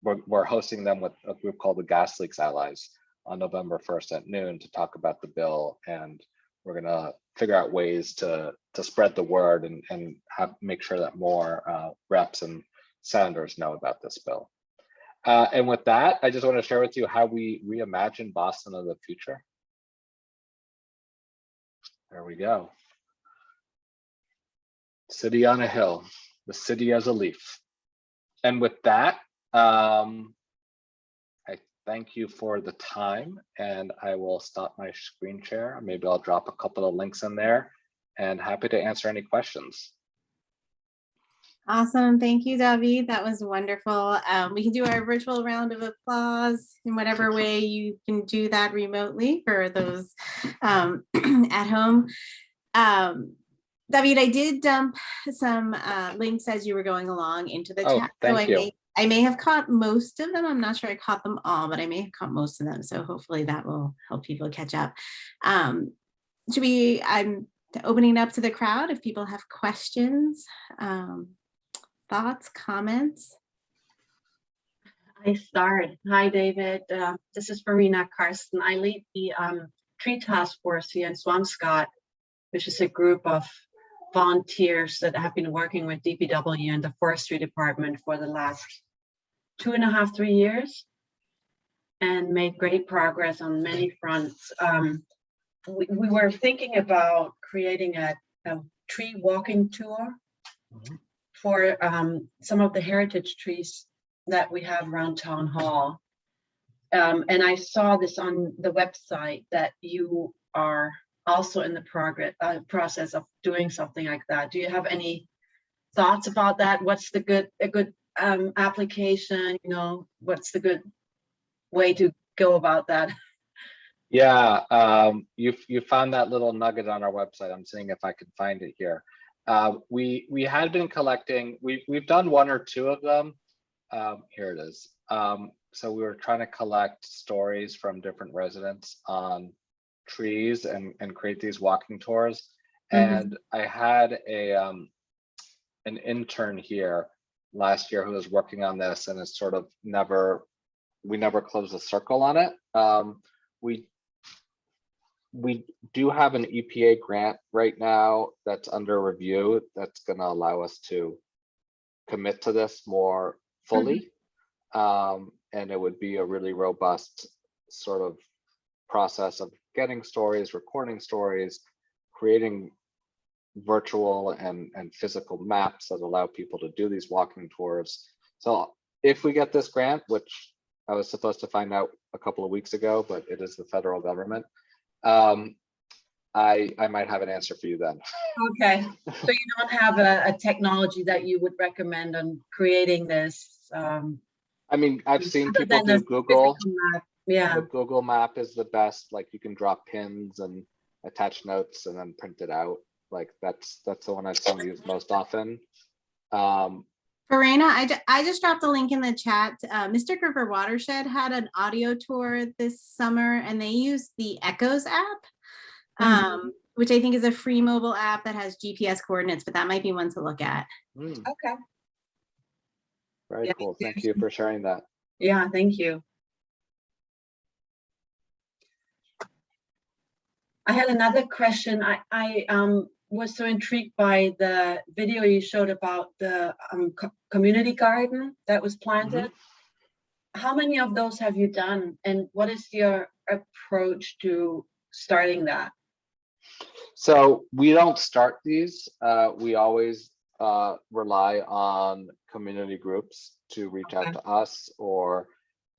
we're hosting them with a group called the Gas Leaks Allies on November 1st at noon to talk about the bill, and we're going to figure out ways to spread the word and make sure that more reps and senators know about this bill. And with that, I just want to share with you how we reimagine Boston of the future. There we go. City on a hill, the city as a leaf. And with that, I thank you for the time, and I will stop my screen share. Maybe I'll drop a couple of links in there, and happy to answer any questions. Awesome. Thank you, David. That was wonderful. We can do our virtual round of applause in whatever way you can do that remotely for those at home. David, I did dump some links as you were going along into the chat. Thank you. I may have caught most of them. I'm not sure I caught them all, but I may have caught most of them. So hopefully that will help people catch up. I'm opening it up to the crowd if people have questions, thoughts, comments. I start. Hi, David. This is Verena Karsten. I lead the Tree Task Force here in Swampscott, which is a group of volunteers that have been working with DPW and the Forestry Department for the last 2.5, 3 years, and made great progress on many fronts. We were thinking about creating a tree walking tour for some of the heritage trees that we have around Town Hall. And I saw this on the website that you are also in the process of doing something like that. Do you have any thoughts about that? What's a good application? What's the good way to go about that? Yeah, you found that little nugget on our website. I'm seeing if I can find it here. We had been collecting. We've done 1 or 2 of them. Here it is. So we were trying to collect stories from different residents on trees and create these walking tours. And I had an intern here last year who was working on this, and it's sort of we never closed the circle on it. We do have an EPA grant right now that's under review that's going to allow us to commit to this more fully. And it would be a really robust sort of process of getting stories, recording stories, creating virtual and physical maps that allow people to do these walking tours. So if we get this grant, which I was supposed to find out a couple of weeks ago, but it is the federal government, I might have an answer for you then. Okay, so you don't have a technology that you would recommend on creating this? I mean, I've seen other people than do the Google. physical map. Yeah. The Google map is the best. Like you can drop pins and attach notes and then print it out. Like that's the one I've seen used most often. Verena, I just dropped the link in the chat. Mystic River Watershed had an audio tour this summer, and they used the Echoes app, which I think is a free mobile app that has GPS coordinates, but that might be one to look at. Okay. Very cool. Thank you for sharing that. Yeah, thank you. I had another question. I was so intrigued by the video you showed about the community garden that was planted. How many of those have you done, and what is your approach to starting that? So we don't start these. We always rely on community groups to reach out to us or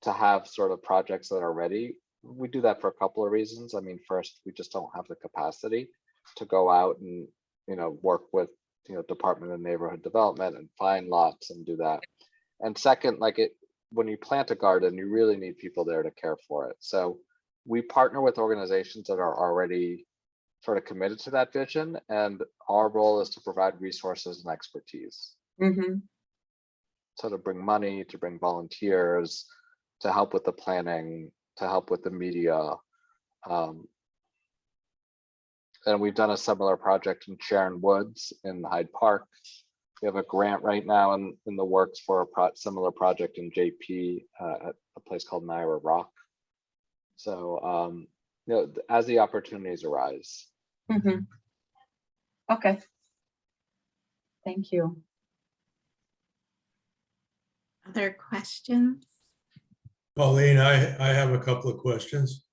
to have sort of projects that are ready. We do that for a couple of reasons. I mean, first, we just don't have the capacity to go out and, work with, Department of Neighborhood Development and find lots and do that. And second, when you plant a garden, you really need people there to care for it. So we partner with organizations that are already sort of committed to that vision, and our role is to provide resources and expertise. So to bring money, to bring volunteers, to help with the planning, to help with the media. And we've done a similar project in Sharon Woods in Hyde Park. We have a grant right now in the works for a similar project in JP at a place called Naira Rock. So, as the opportunities arise. Okay. Thank you. Other questions? Pauline, I have a couple of questions.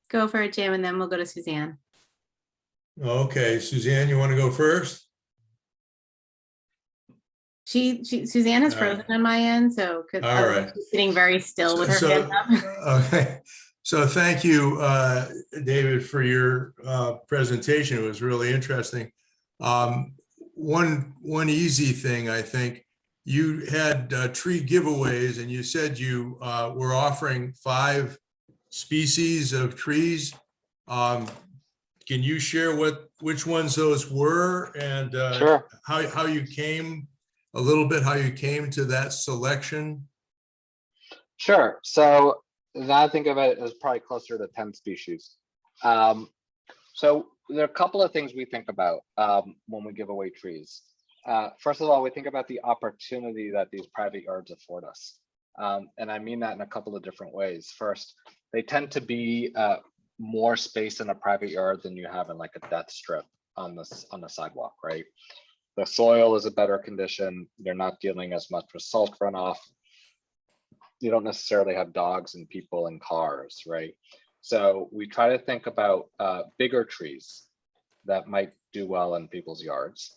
Go for it, Jim, and then we'll go to Suzanne. Okay, Suzanne, you want to go first? Suzanne is frozen on my end, so because she's sitting very still with her hands up. Okay, so thank you, David, for your presentation. It was really interesting. One easy thing, I think, you had tree giveaways, and you said you were offering 5 species of trees. Can you share which ones those were, and Sure. how you came to that selection? Sure. So now I think of it as probably closer to 10 species. So there are a couple of things we think about when we give away trees. First of all, we think about the opportunity that these private yards afford us. And I mean that in a couple of different ways. First, they tend to be more space in a private yard than you have in like a death strip on the sidewalk, right? The soil is a better condition. You're not dealing as much with salt runoff. You don't necessarily have dogs and people and cars, right? So we try to think about bigger trees that might do well in people's yards.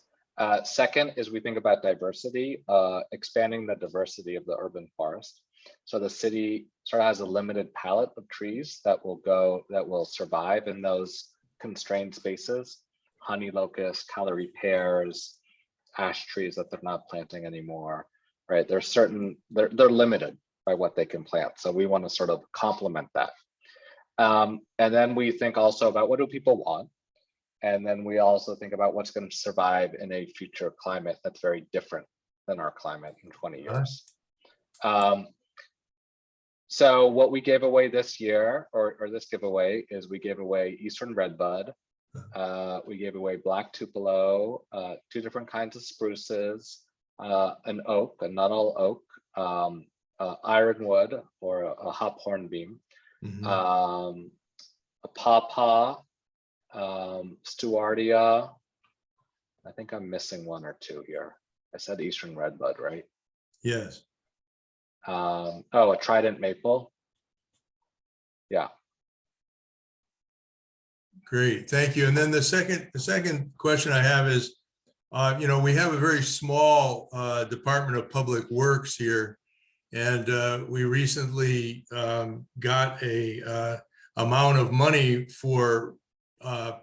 Second is we think about diversity, expanding the diversity of the urban forest. So the city sort of has a limited palette of trees that will survive in those constrained spaces. Honey locust, Callery pears, ash trees that they're not planting anymore, right? They're limited by what they can plant. So we want to sort of complement that. And then we think also about what do people want? And then we also think about what's going to survive in a future climate that's very different than our climate in 20 years. So what we gave away this year, or this giveaway, is we gave away Eastern Redbud. We gave away Black Tupelo, 2 different kinds of spruces, an oak, a not-all oak, ironwood, or a hop hornbeam, a pawpaw, Stewardia. I think I'm missing 1 or 2 here. I said Eastern Redbud, right? Yes. Oh, a Trident Maple. Yeah. Great, thank you. And then the second question I have is, you know, we have a very small Department of Public Works here, and we recently got a amount of money for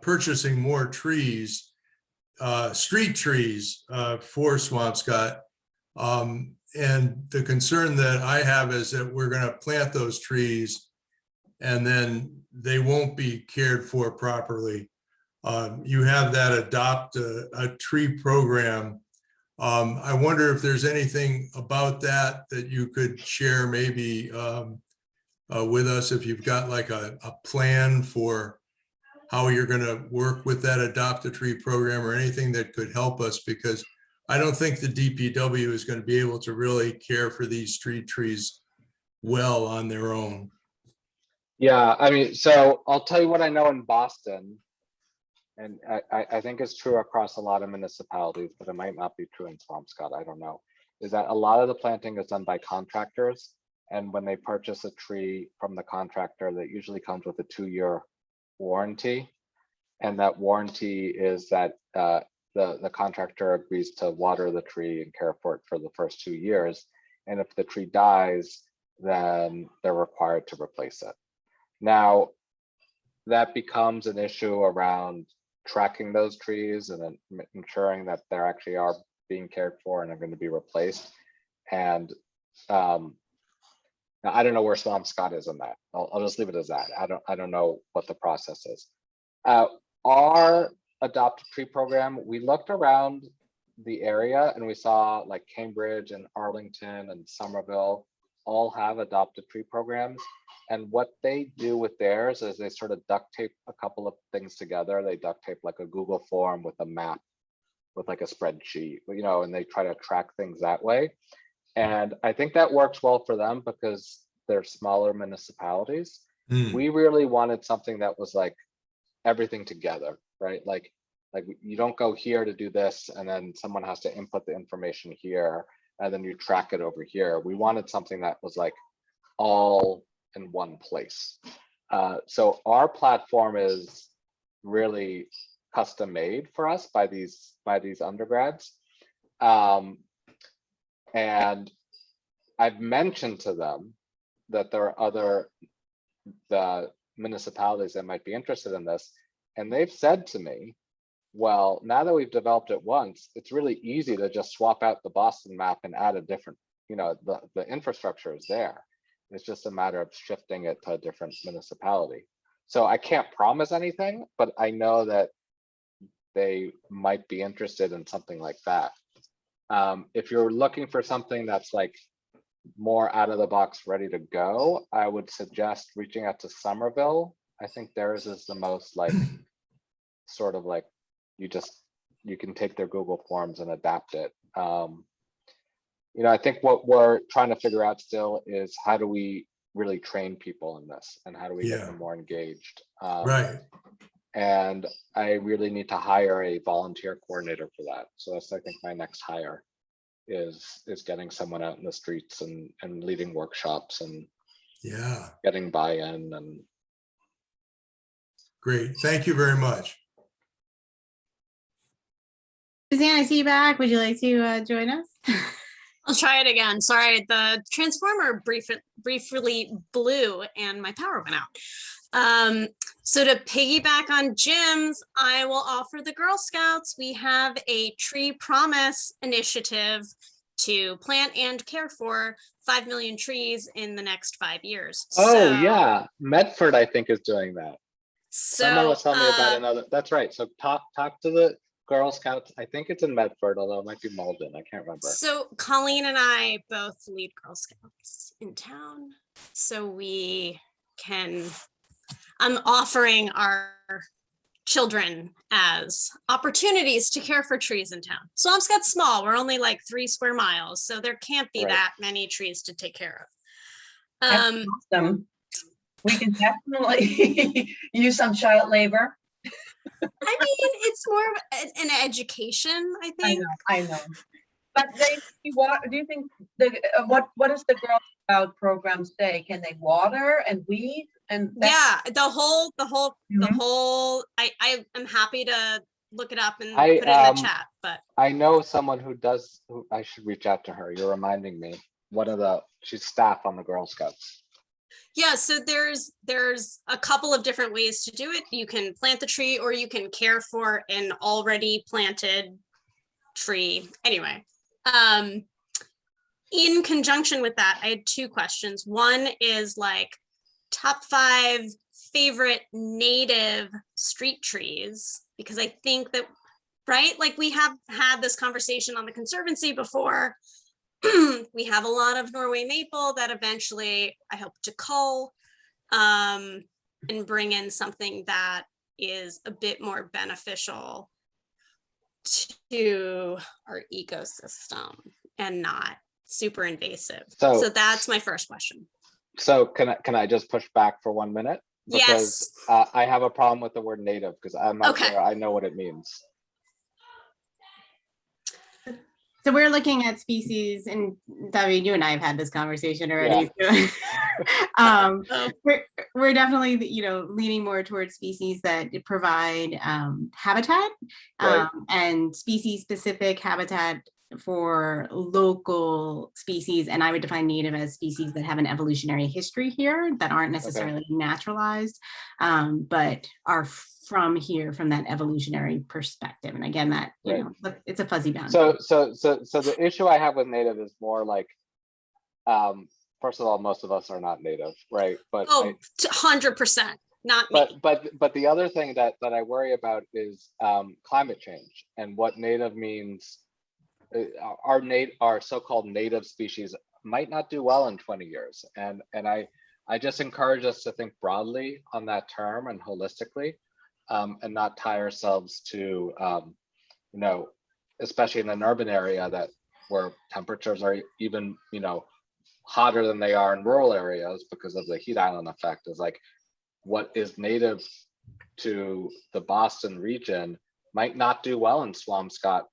purchasing more trees, street trees for Swampscott. And the concern that I have is that we're going to plant those trees and then they won't be cared for properly. You have that Adopt a Tree program. I wonder if there's anything about that that you could share maybe with us, if you've got like a plan for how you're going to work with that Adopt a Tree program, or anything that could help us, because I don't think the DPW is going to be able to really care for these street trees well on their own. Yeah, I mean, so I'll tell you what I know in Boston, and I think it's true across a lot of municipalities, but it might not be true in Swampscott, I don't know, is that a lot of the planting is done by contractors. And when they purchase a tree from the contractor, that usually comes with a 2-year warranty. And that warranty is that the contractor agrees to water the tree and care for it for the first 2 years. And if the tree dies, then they're required to replace it. Now, that becomes an issue around tracking those trees and then ensuring that they actually are being cared for and are going to be replaced. And now I don't know where Swampscott is on that. I'll just leave it as that. I don't know what the process is. Our Adopt a Tree program, we looked around the area and we saw like Cambridge and Arlington and Somerville all have Adopt a Tree programs. And what they do with theirs is they sort of duct tape a couple of things together. They duct tape like a Google form with a map, with like a spreadsheet, you know, and they try to track things that way. And I think that works well for them because they're smaller municipalities. We really wanted something that was like everything together, right? Like you don't go here to do this and then someone has to input the information here and then you track it over here. We wanted something that was like all in one place. So our platform is really custom made for us by these undergrads. And I've mentioned to them that there are the municipalities that might be interested in this. And they've said to me, well, now that we've developed it once, it's really easy to just swap out the Boston map and add a different, you know, the infrastructure is there. It's just a matter of shifting it to a different municipality. So I can't promise anything, but I know that they might be interested in something like that. If you're looking for something that's like more out of the box, ready to go, I would suggest reaching out to Somerville. I think theirs is the most like, sort of like, you can take their Google Forms and adapt it. You know, I think what we're trying to figure out still is how do we really train people in this and how do we get them more engaged? Right. And I really need to hire a volunteer coordinator for that. So that's, I think, my next hire is getting someone out in the streets and leading workshops and getting buy-in. And great, thank you very much. Suzanne, I see you back. Would you like to join us? I'll try it again. Sorry, the transformer briefly blew and my power went out. So to piggyback on Jim's, I will offer the Girl Scouts. We have a Tree Promise initiative to plant and care for 5 million trees in the next 5 years. Oh yeah, Medford I think is doing that. So Someone was telling me about another. That's right. So talk to the Girl Scouts. I think it's in Medford, although it might be Malden. I can't remember. So Colleen and I both lead Girl Scouts in town. so we can, I'm offering our children as opportunities to care for trees in town. Swampscott's small, we're only like 3 square miles, so there can't be that many trees to take care of. That's awesome. We can definitely use some child labor. I mean, it's more of an education, I think. I know. But do you think what does the Girl Scout program say? Can they water and weed and yeah, the whole I am happy to look it up and put it in the chat, but I know someone who does, who I should reach out to her. You're reminding me. She's staff on the Girl Scouts. yeah, so there's a couple of different ways to do it. You can plant the tree or you can care for an already planted tree. Anyway, in conjunction with that, I had 2 questions. One is like top 5 favorite native street trees, because I think that, right, like we have had this conversation on the Conservancy before. We have a lot of Norway maple that eventually I hope to cull and bring in something that is a bit more beneficial to our ecosystem and not super invasive. So that's my first question. So can I just push back for 1 minute? Because yes. I have a problem with the word native because I'm not sure I know what it means. So we're looking at species, and David, you and I have had this conversation already. Yeah. So, we're definitely, leaning more towards species that provide habitat and species-specific habitat for local species. And I would define native as species that have an evolutionary history here that aren't necessarily naturalized, but are from here, from that evolutionary perspective. And again, that it's a fuzzy boundary. So the issue I have with native is more like, first of all, most of us are not native, right? But 100%, not me. But the other thing that I worry about is climate change and what native means. Our so-called native species might not do well in 20 years, and I just encourage us to think broadly on that term and holistically. And not tie ourselves to, especially in an urban area where temperatures are even, hotter than they are in rural areas because of the heat island effect. Is like what is native to the Boston region might not do well in Swampscott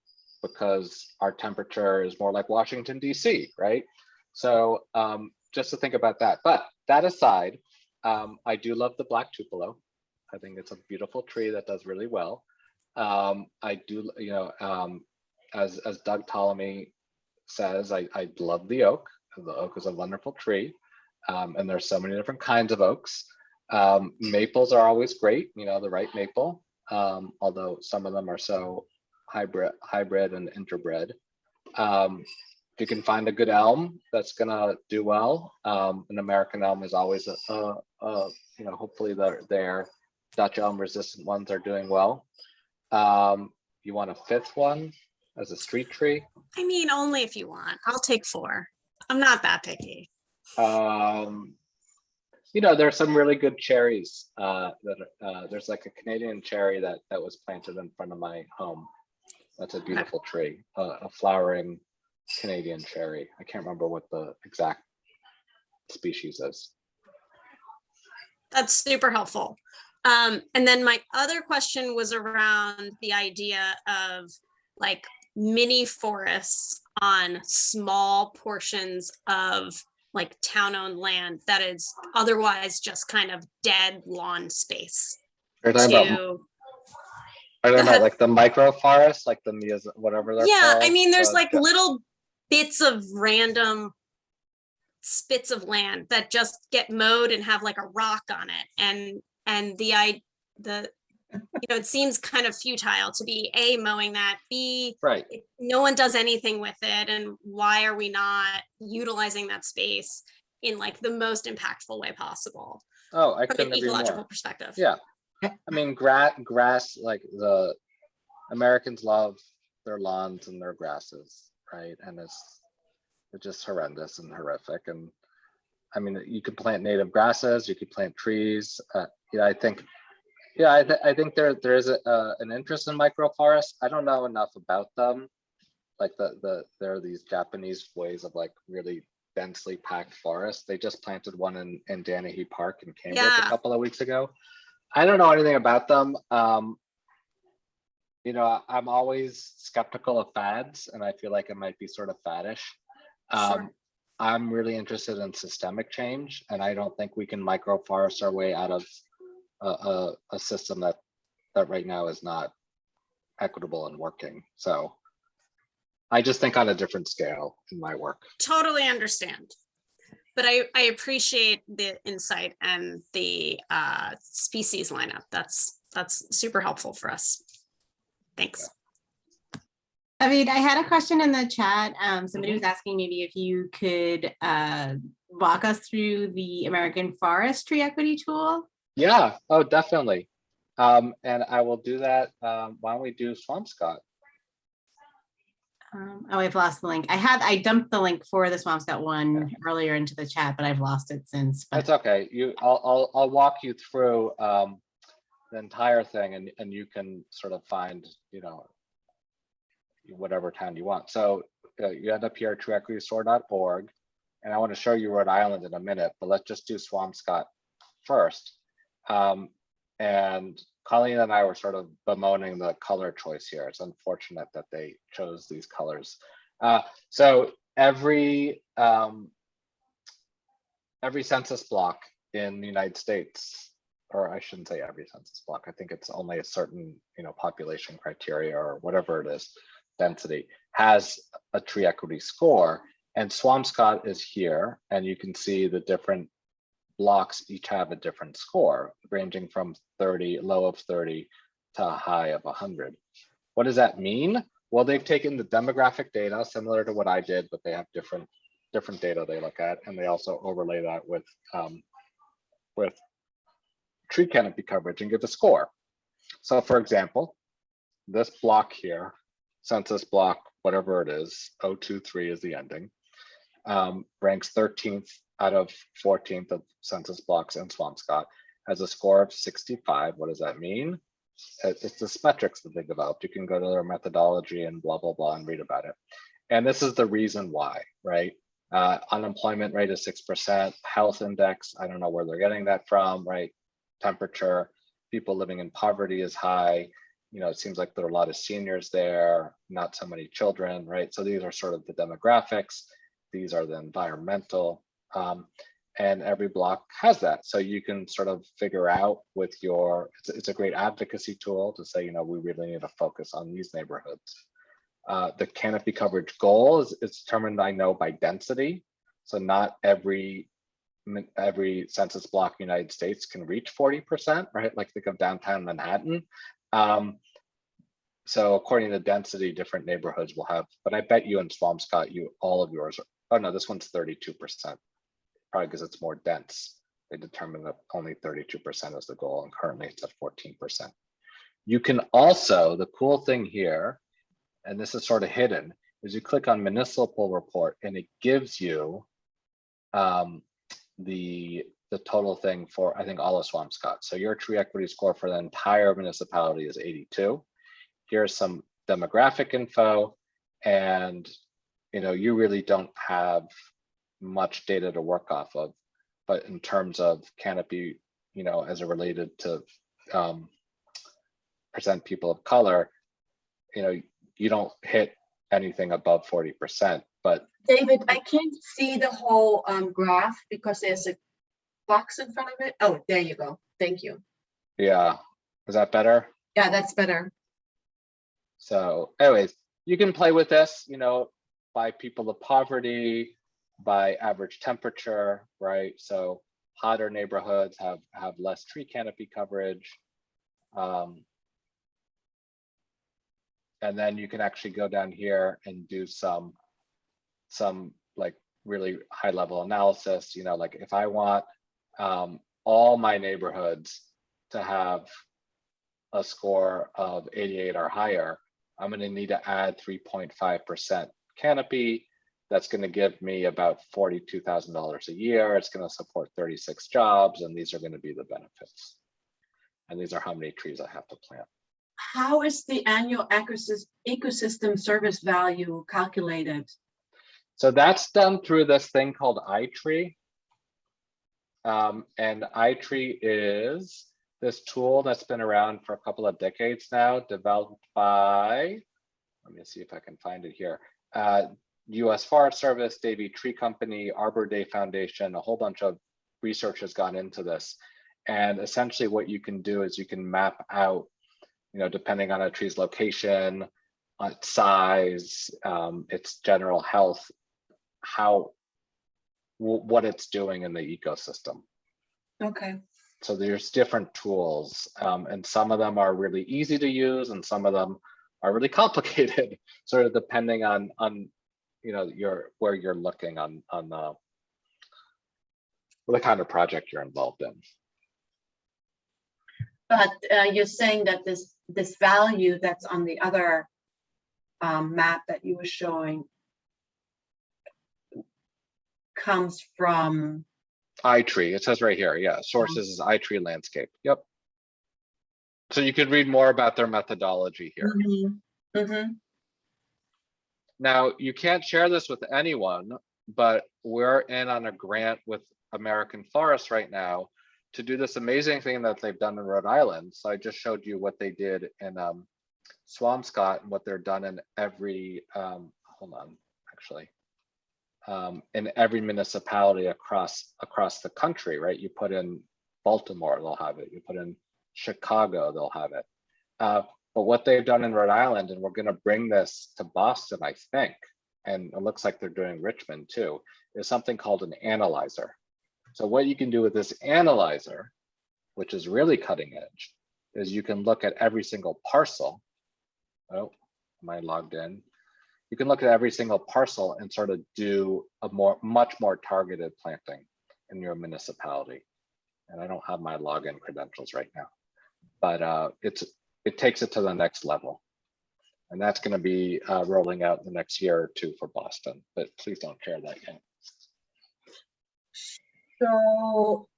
because our temperature is more like Washington, DC, right? So just to think about that. But that aside, I do love the black tupelo. I think it's a beautiful tree that does really well. I do, as Doug Ptolemy says, I love the oak. The oak is a wonderful tree, and there's so many different kinds of oaks. Maples are always great, the right maple, although some of them are so hybrid and interbred. If you can find a good elm that's gonna do well, an American elm is always hopefully they're Dutch elm resistant ones are doing well. You want a 5th one as a street tree? I mean, only if you want. I'll take 4. I'm not that picky. There's some really good cherries there's like a Canadian cherry that was planted in front of my home. That's a beautiful tree, a flowering Canadian cherry. I can't remember what the exact species is. That's super helpful. And then my other question was around the idea of like mini forests on small portions of like town-owned land that is otherwise just kind of dead lawn space. Are you talking about like the micro forest, like the whatever they're called? I mean, there's like little bits of random spits of land that just get mowed and have like a rock on it, and it seems kind of futile to be A, mowing that, B, no one does anything with it, and why are we not utilizing that space in like the most impactful way possible? I from an ecological perspective. Yeah, I mean, grass, like the Americans love their lawns and their grasses, right? And it's just horrendous and horrific. And I mean, you could plant native grasses, you could plant trees. Yeah, I think, yeah, I think there is an interest in microforests. I don't know enough about them. Like there are these Japanese ways of like really densely packed forests. They just planted one in Danahy Park in Cambridge a couple of weeks ago. I don't know anything about them. You know, I'm always skeptical of fads, and I feel like it might be sort of faddish. I'm really interested in systemic change, and I don't think we can microforest our way out of a system that right now is not equitable and working. So I just think on a different scale in my work. Totally understand. But I appreciate the insight and the species lineup. That's super helpful for us. Thanks. I mean, I had a question in the chat. Somebody was asking maybe if you could walk us through the American Forestry Equity Tool. Yeah, oh, definitely. And I will do that. Why don't we do Swampscott? Oh, I've lost the link. I dumped the link for the Swampscott one earlier into the chat, but I've lost it since. That's okay. I'll walk you through the entire thing, and you can sort of find, you know, whatever town you want. So you end up here at treeequitystore.org, and I want to show you Rhode Island in a minute, but let's just do Swampscott first. And Colleen and I were sort of bemoaning the color choice here. It's unfortunate that they chose these colors. So every census block in the United States, or I shouldn't say every census block, I think it's only a certain, you know, population criteria or whatever it is, density, has a tree equity score. And Swampscott is here, and you can see the different blocks each have a different score, ranging from 30, low of 30 to a high of 100. What does that mean? Well, they've taken the demographic data similar to what I did, but they have different data they look at, and they also overlay that with tree canopy coverage and give a score. So for example, this block here, census block, whatever it is, 023 is the ending, ranks 13th out of 14th of census blocks in Swampscott, has a score of 65. What does that mean? It's this metrics that they developed. You can go to their methodology and blah, blah, blah, and read about it. And this is the reason why, right? Unemployment rate is 6%, health index, I don't know where they're getting that from, right? Temperature, people living in poverty is high. You know, it seems like there are a lot of seniors there, not so many children, right? So these are sort of the demographics. These are the environmental, and every block has that. So you can sort of figure out with your, it's a great advocacy tool to say, you know, we really need to focus on these neighborhoods. The canopy coverage goal is determined, I know, by density. So not every census block in the United States can reach 40%, right? Like think of downtown Manhattan. So according to density, different neighborhoods will have, but I bet you in Swampscott, all of yours are, oh no, this one's 32%, probably because it's more dense. They determined that only 32% is the goal, and currently it's at 14%. You can also, the cool thing here, and this is sort of hidden, is you click on Municipal Report and it gives you the total thing for, I think, all of Swampscott. So your tree equity score for the entire municipality is 82. Here's some demographic info, and you know, you really don't have much data to work off of, but in terms of canopy, you know, as it related to percent people of color, you know, you don't hit anything above 40%. But David, I can't see the whole graph because there's a box in front of it. Oh, there you go. Thank you. Yeah, is that better? Yeah, that's better. So anyways, you can play with this, you know, by people of poverty, by average temperature, right? So hotter neighborhoods have less tree canopy coverage. And then you can actually go down here and do some like really high level analysis, you know, like if I want all my neighborhoods to have a score of 88 or higher, I'm going to need to add 3.5% canopy. that's going to give me about $42,000 a year. It's going to support 36 jobs, and these are going to be the benefits. And these are how many trees I have to plant. How is the annual ecosystem service value calculated? So that's done through this thing called iTree. And iTree is this tool that's been around for a couple of decades now, developed by, let me see if I can find it here, U.S. Forest Service, Davey Tree Company, Arbor Day Foundation, a whole bunch of research has gone into this. And essentially what you can do is you can map out, depending on a tree's location, its size, its general health, what it's doing in the ecosystem. Okay. So there's different tools, and some of them are really easy to use, and some of them are really complicated, sort of depending on where you're looking on the kind of project you're involved in. But you're saying that this value that's on the other map that you were showing comes from iTree. It says right here, yeah. Sources is iTree landscape. Yep. So you could read more about their methodology here. Mm-hmm. Mm-hmm. Now, you can't share this with anyone, but we're in on a grant with American Forest right now to do this amazing thing that they've done in Rhode Island. So I just showed you what they did in Swampscott and what they're done in every, hold on, actually, in every municipality across the country, right? You put in Baltimore, they'll have it. You put in Chicago, they'll have it. But what they've done in Rhode Island, and we're going to bring this to Boston, I think, and it looks like they're doing Richmond too, is something called an analyzer. So what you can do with this analyzer, which is really cutting edge, is you can look at every single parcel. Oh, am I logged in? You can look at every single parcel and sort of do a much more targeted planting in your municipality. And I don't have my login credentials right now, but it takes it to the next level. And that's going to be rolling out in the next year or two for Boston, but please don't share that yet. So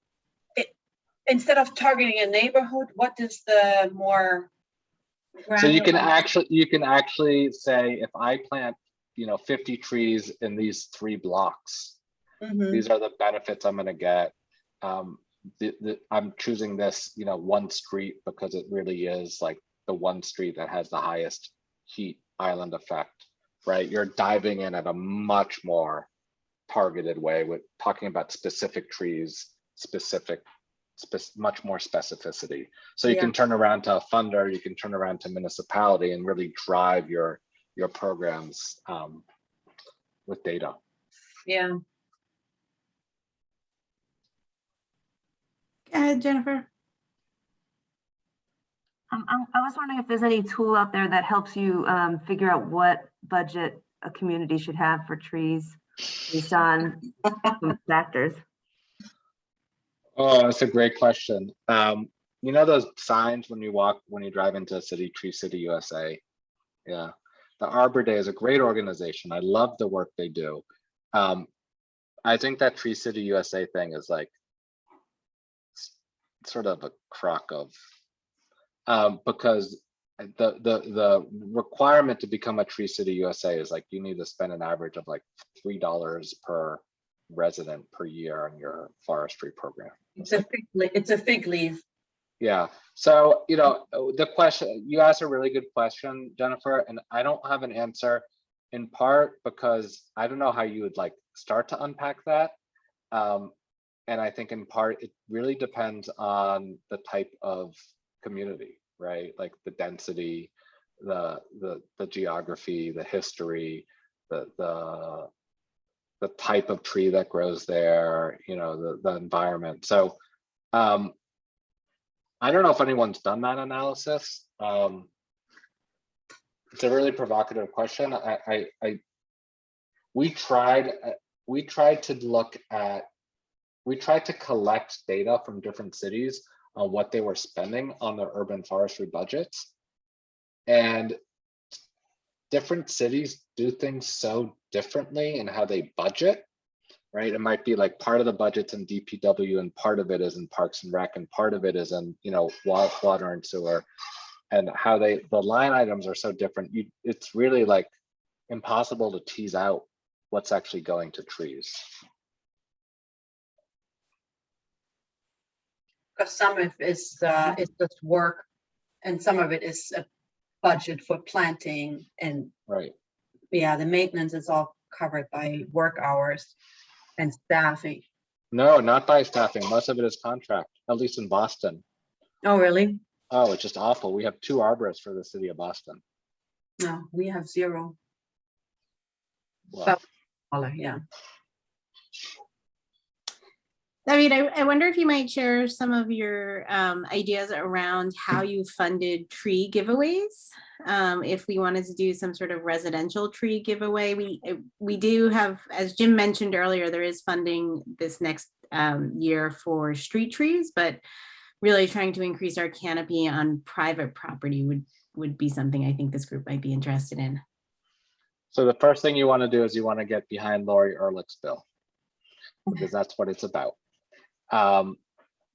instead of targeting a neighborhood, what is the more So you can actually say, if I plant 50 trees in these 3 blocks, mm-hmm. these are the benefits I'm going to get. I'm choosing this one street because it really is like the one street that has the highest heat island effect, right? You're diving in at a much more targeted way with talking about specific trees, much more specificity. So you can turn around to a funder, you can turn around to municipality and really drive your programs with data. Yeah. Go ahead, Jennifer. I was wondering if there's any tool out there that helps you figure out what budget a community should have for trees based on some factors. Oh, that's a great question. You know those signs when you drive into a city, Tree City USA? Yeah, the Arbor Day is a great organization. I love the work they do. I think that Tree City USA thing is like sort of a crock of, because the requirement to become a Tree City USA is like you need to spend an average of like $3 per resident per year on your forestry program. It's a fig leaf. Yeah. So, the question, you asked a really good question, Jennifer, and I don't have an answer, in part because I don't know how you would like start to unpack that. And I think in part, it really depends on the type of community, right? Like the density, the geography, the history, the type of tree that grows there, the environment. So I don't know if anyone's done that analysis. It's a really provocative question. We tried to collect data from different cities on what they were spending on their urban forestry budgets. And different cities do things so differently in how they budget, right? It might be like part of the budget's in DPW and part of it is in Parks and Rec and part of it is in, you know, water and sewer, and how the line items are so different. It's really like impossible to tease out what's actually going to trees. Because some of it is just work, and some of it is a budget for planting, and right. Yeah, the maintenance is all covered by work hours and staffing. No, not by staffing. Most of it is contract, at least in Boston. Oh, really? Oh, it's just awful. We have 2 arborists for the city of Boston. No, we have 0. Wow. But, yeah. David, I wonder if you might share some of your ideas around how you funded tree giveaways. If we wanted to do some sort of residential tree giveaway, we do have, as Jim mentioned earlier, there is funding this next year for street trees, but really trying to increase our canopy on private property would be something I think this group might be interested in. So the first thing you want to do is you want to get behind Lori Ehrlich's bill, because that's what it's about.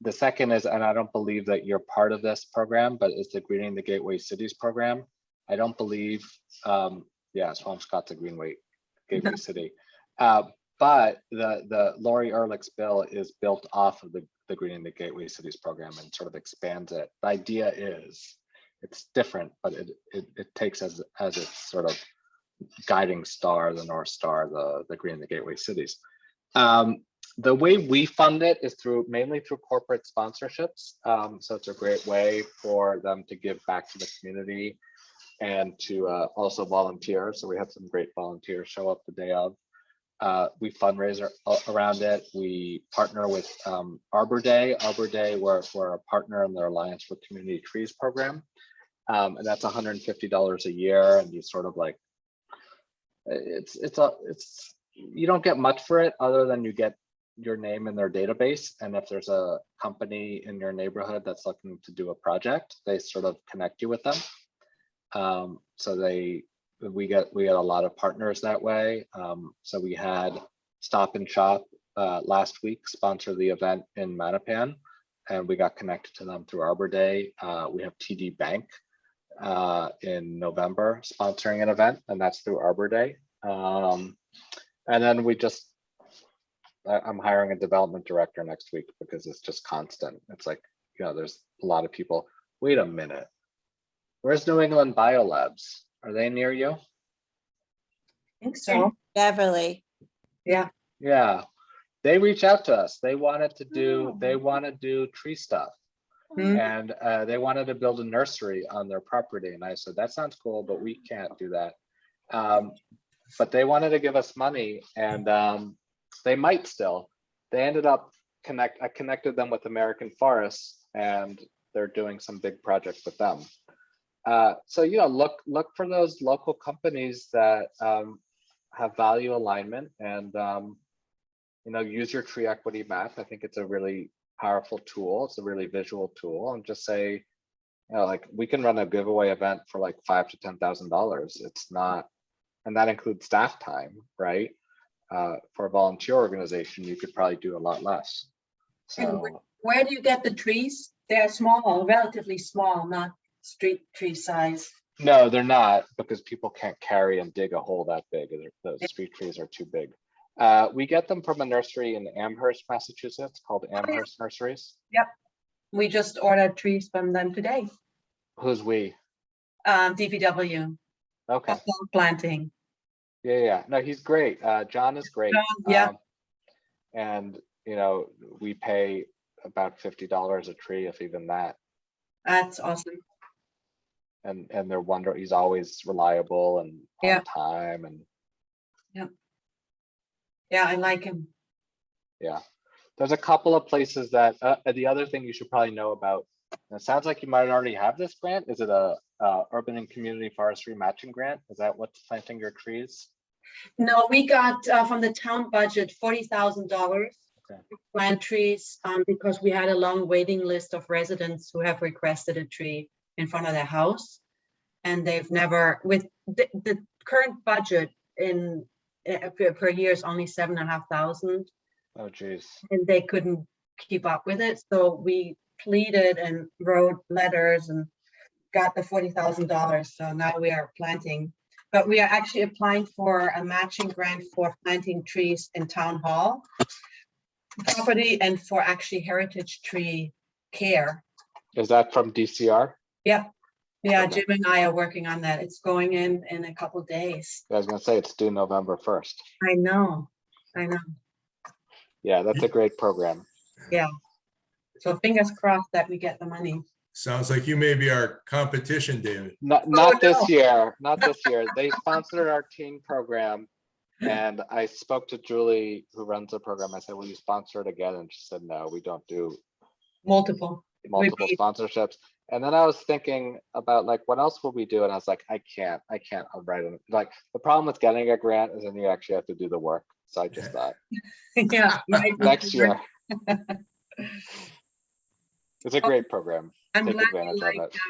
The second is, and I don't believe that you're part of this program, but it's the Greening the Gateway Cities program. I don't believe, yeah, Swampscott's a Gateway City. But the Lori Ehrlich's bill is built off of the Greening the Gateway Cities program and sort of expands it. The idea is, it's different, but it takes as its sort of guiding star, the North Star, the Greening the Gateway Cities. The way we fund it is mainly through corporate sponsorships. So it's a great way for them to give back to the community and to also volunteer. So we have some great volunteers show up the day of. We fundraise around it. We partner with Arbor Day. Arbor Day, we're a partner in their Alliance for Community Trees program. And that's $150 a year. And you sort of like, you don't get much for it other than you get your name in their database, and if there's a company in your neighborhood that's looking to do a project, they sort of connect you with them. So we get a lot of partners that way. So we had Stop and Shop last week sponsor the event in Mattapan, and we got connected to them through Arbor Day. We have TD Bank in November sponsoring an event, and that's through Arbor Day. And then I'm hiring a development director next week because it's just constant. It's like, you know, there's a lot of people. Wait a minute. Where's New England Biolabs? Are they near you? I think so. Beverly. Yeah. Yeah. They reach out to us. They wanted to do tree stuff. And they wanted to build a nursery on their property. And I said, that sounds cool, but we can't do that. But they wanted to give us money, and they might still. They ended up I connected them with American Forests, and they're doing some big projects with them. So you know, look for those local companies that have value alignment, and you know, use your tree equity map. I think it's a really powerful tool. It's a really visual tool, and just say, you know, like, we can run a giveaway event for like $5,000 to $10,000. It's not, and that includes staff time, right? For a volunteer organization, you could probably do a lot less. So where do you get the trees? They're small, relatively small, not street tree size. No, they're not, because people can't carry and dig a hole that big. The street trees are too big. We get them from a nursery in Amherst, Massachusetts, called Amherst Nurseries. Yep. We just ordered trees from them today. Who's we? DPW. Okay. Planting. Yeah. No, he's great. John is great. Yeah. And you know, we pay about $50 a tree, if even that. That's awesome. And they're wonderful. He's always reliable and on time. And yeah, I like him. Yeah, there's a couple of places that the other thing you should probably know about. It sounds like you might already have this grant. Is it a urban and community forestry matching grant? Is that what's planting your trees? No, we got from the town budget $40,000 to plant trees because we had a long waiting list of residents who have requested a tree in front of their house, and they've never, with the current budget per year is only 7,500, Oh, geez. and they couldn't keep up with it. So we pleaded and wrote letters and got the $40,000. So now we are planting, but we are actually applying for a matching grant for planting trees in town hall property and for actually heritage tree care. Is that from DCR? Yep. Yeah, Okay. Jim and I are working on that. It's going in a couple days. I was gonna say it's due November 1st. I know. Yeah, that's a great program. Yeah. So fingers crossed that we get the money. Sounds like you may be our competition, David. Not this year, not this year. They sponsored our teen program. And I spoke to Julie, who runs the program. I said, will you sponsor it again? And she said, no, we don't do multiple sponsorships. And then I was thinking about like, what else will we do? And I was like, I can't write it. Like the problem with getting a grant is then you actually have to do the work. So I just thought, yeah, next year. It's a great program. I'm Take glad advantage you of like it.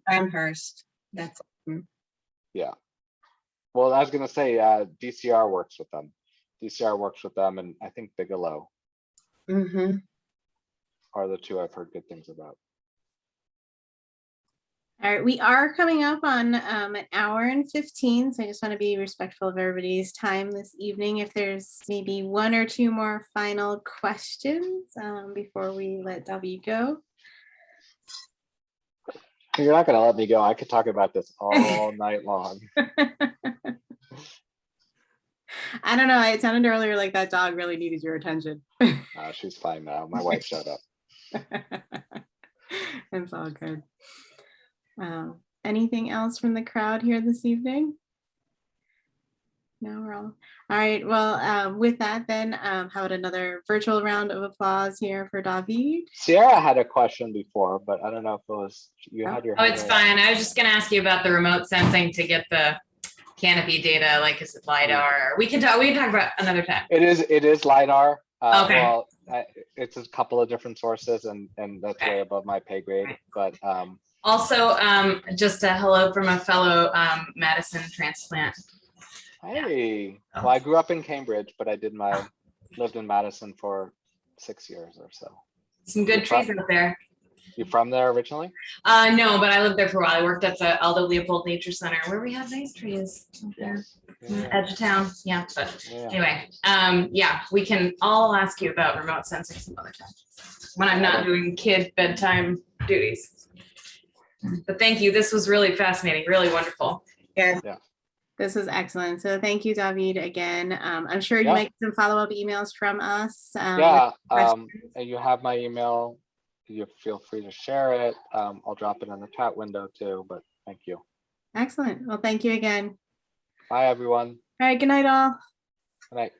Amherst. That's awesome. Yeah. Well, I was gonna say, DCR works with them. DCR works with them, and I think Bigelow Mm-hmm. are the two I've heard good things about. All right, we are coming up on an hour and 15, so I just want to be respectful of everybody's time this evening. If there's maybe one or two more final questions before we let David go. You're not gonna let me go. I could talk about this all night long. I don't know. It sounded earlier like that dog really needed your attention. She's fine now. My wife showed up. It's all good. Anything else from the crowd here this evening? No, we're all right. Well, with that, then, how about another virtual round of applause here for David? Sierra had a question before, but I don't know if it was you had your. Oh, it's fine. I was just going to ask you about the remote sensing to get the Canopy data. Like, is it LiDAR? We can talk about another time. It is LiDAR. Okay. Well, it's a couple of different sources, and that's way above my pay grade. But also, just a hello from a fellow Madison transplant. Hey, well, I grew up in Cambridge, but I lived in Madison for 6 years or so. Some good trees out there. You from there originally? No, but I lived there for a while. I worked at the Aldo Leopold Nature Center where we have nice trees out there. Edge of town. Yeah. But anyway, yeah, I'll ask you about remote sensing some other time when I'm not doing kid bedtime duties. But thank you. This was really fascinating, really wonderful. Yeah. This was excellent. So thank you, David, again. I'm sure you might get some follow-up emails from us. And you have my email. You feel free to share it. I'll drop it in the chat window too, but thank you. Excellent. Well, thank you again. Bye, everyone. All right. Good night, all. Good night.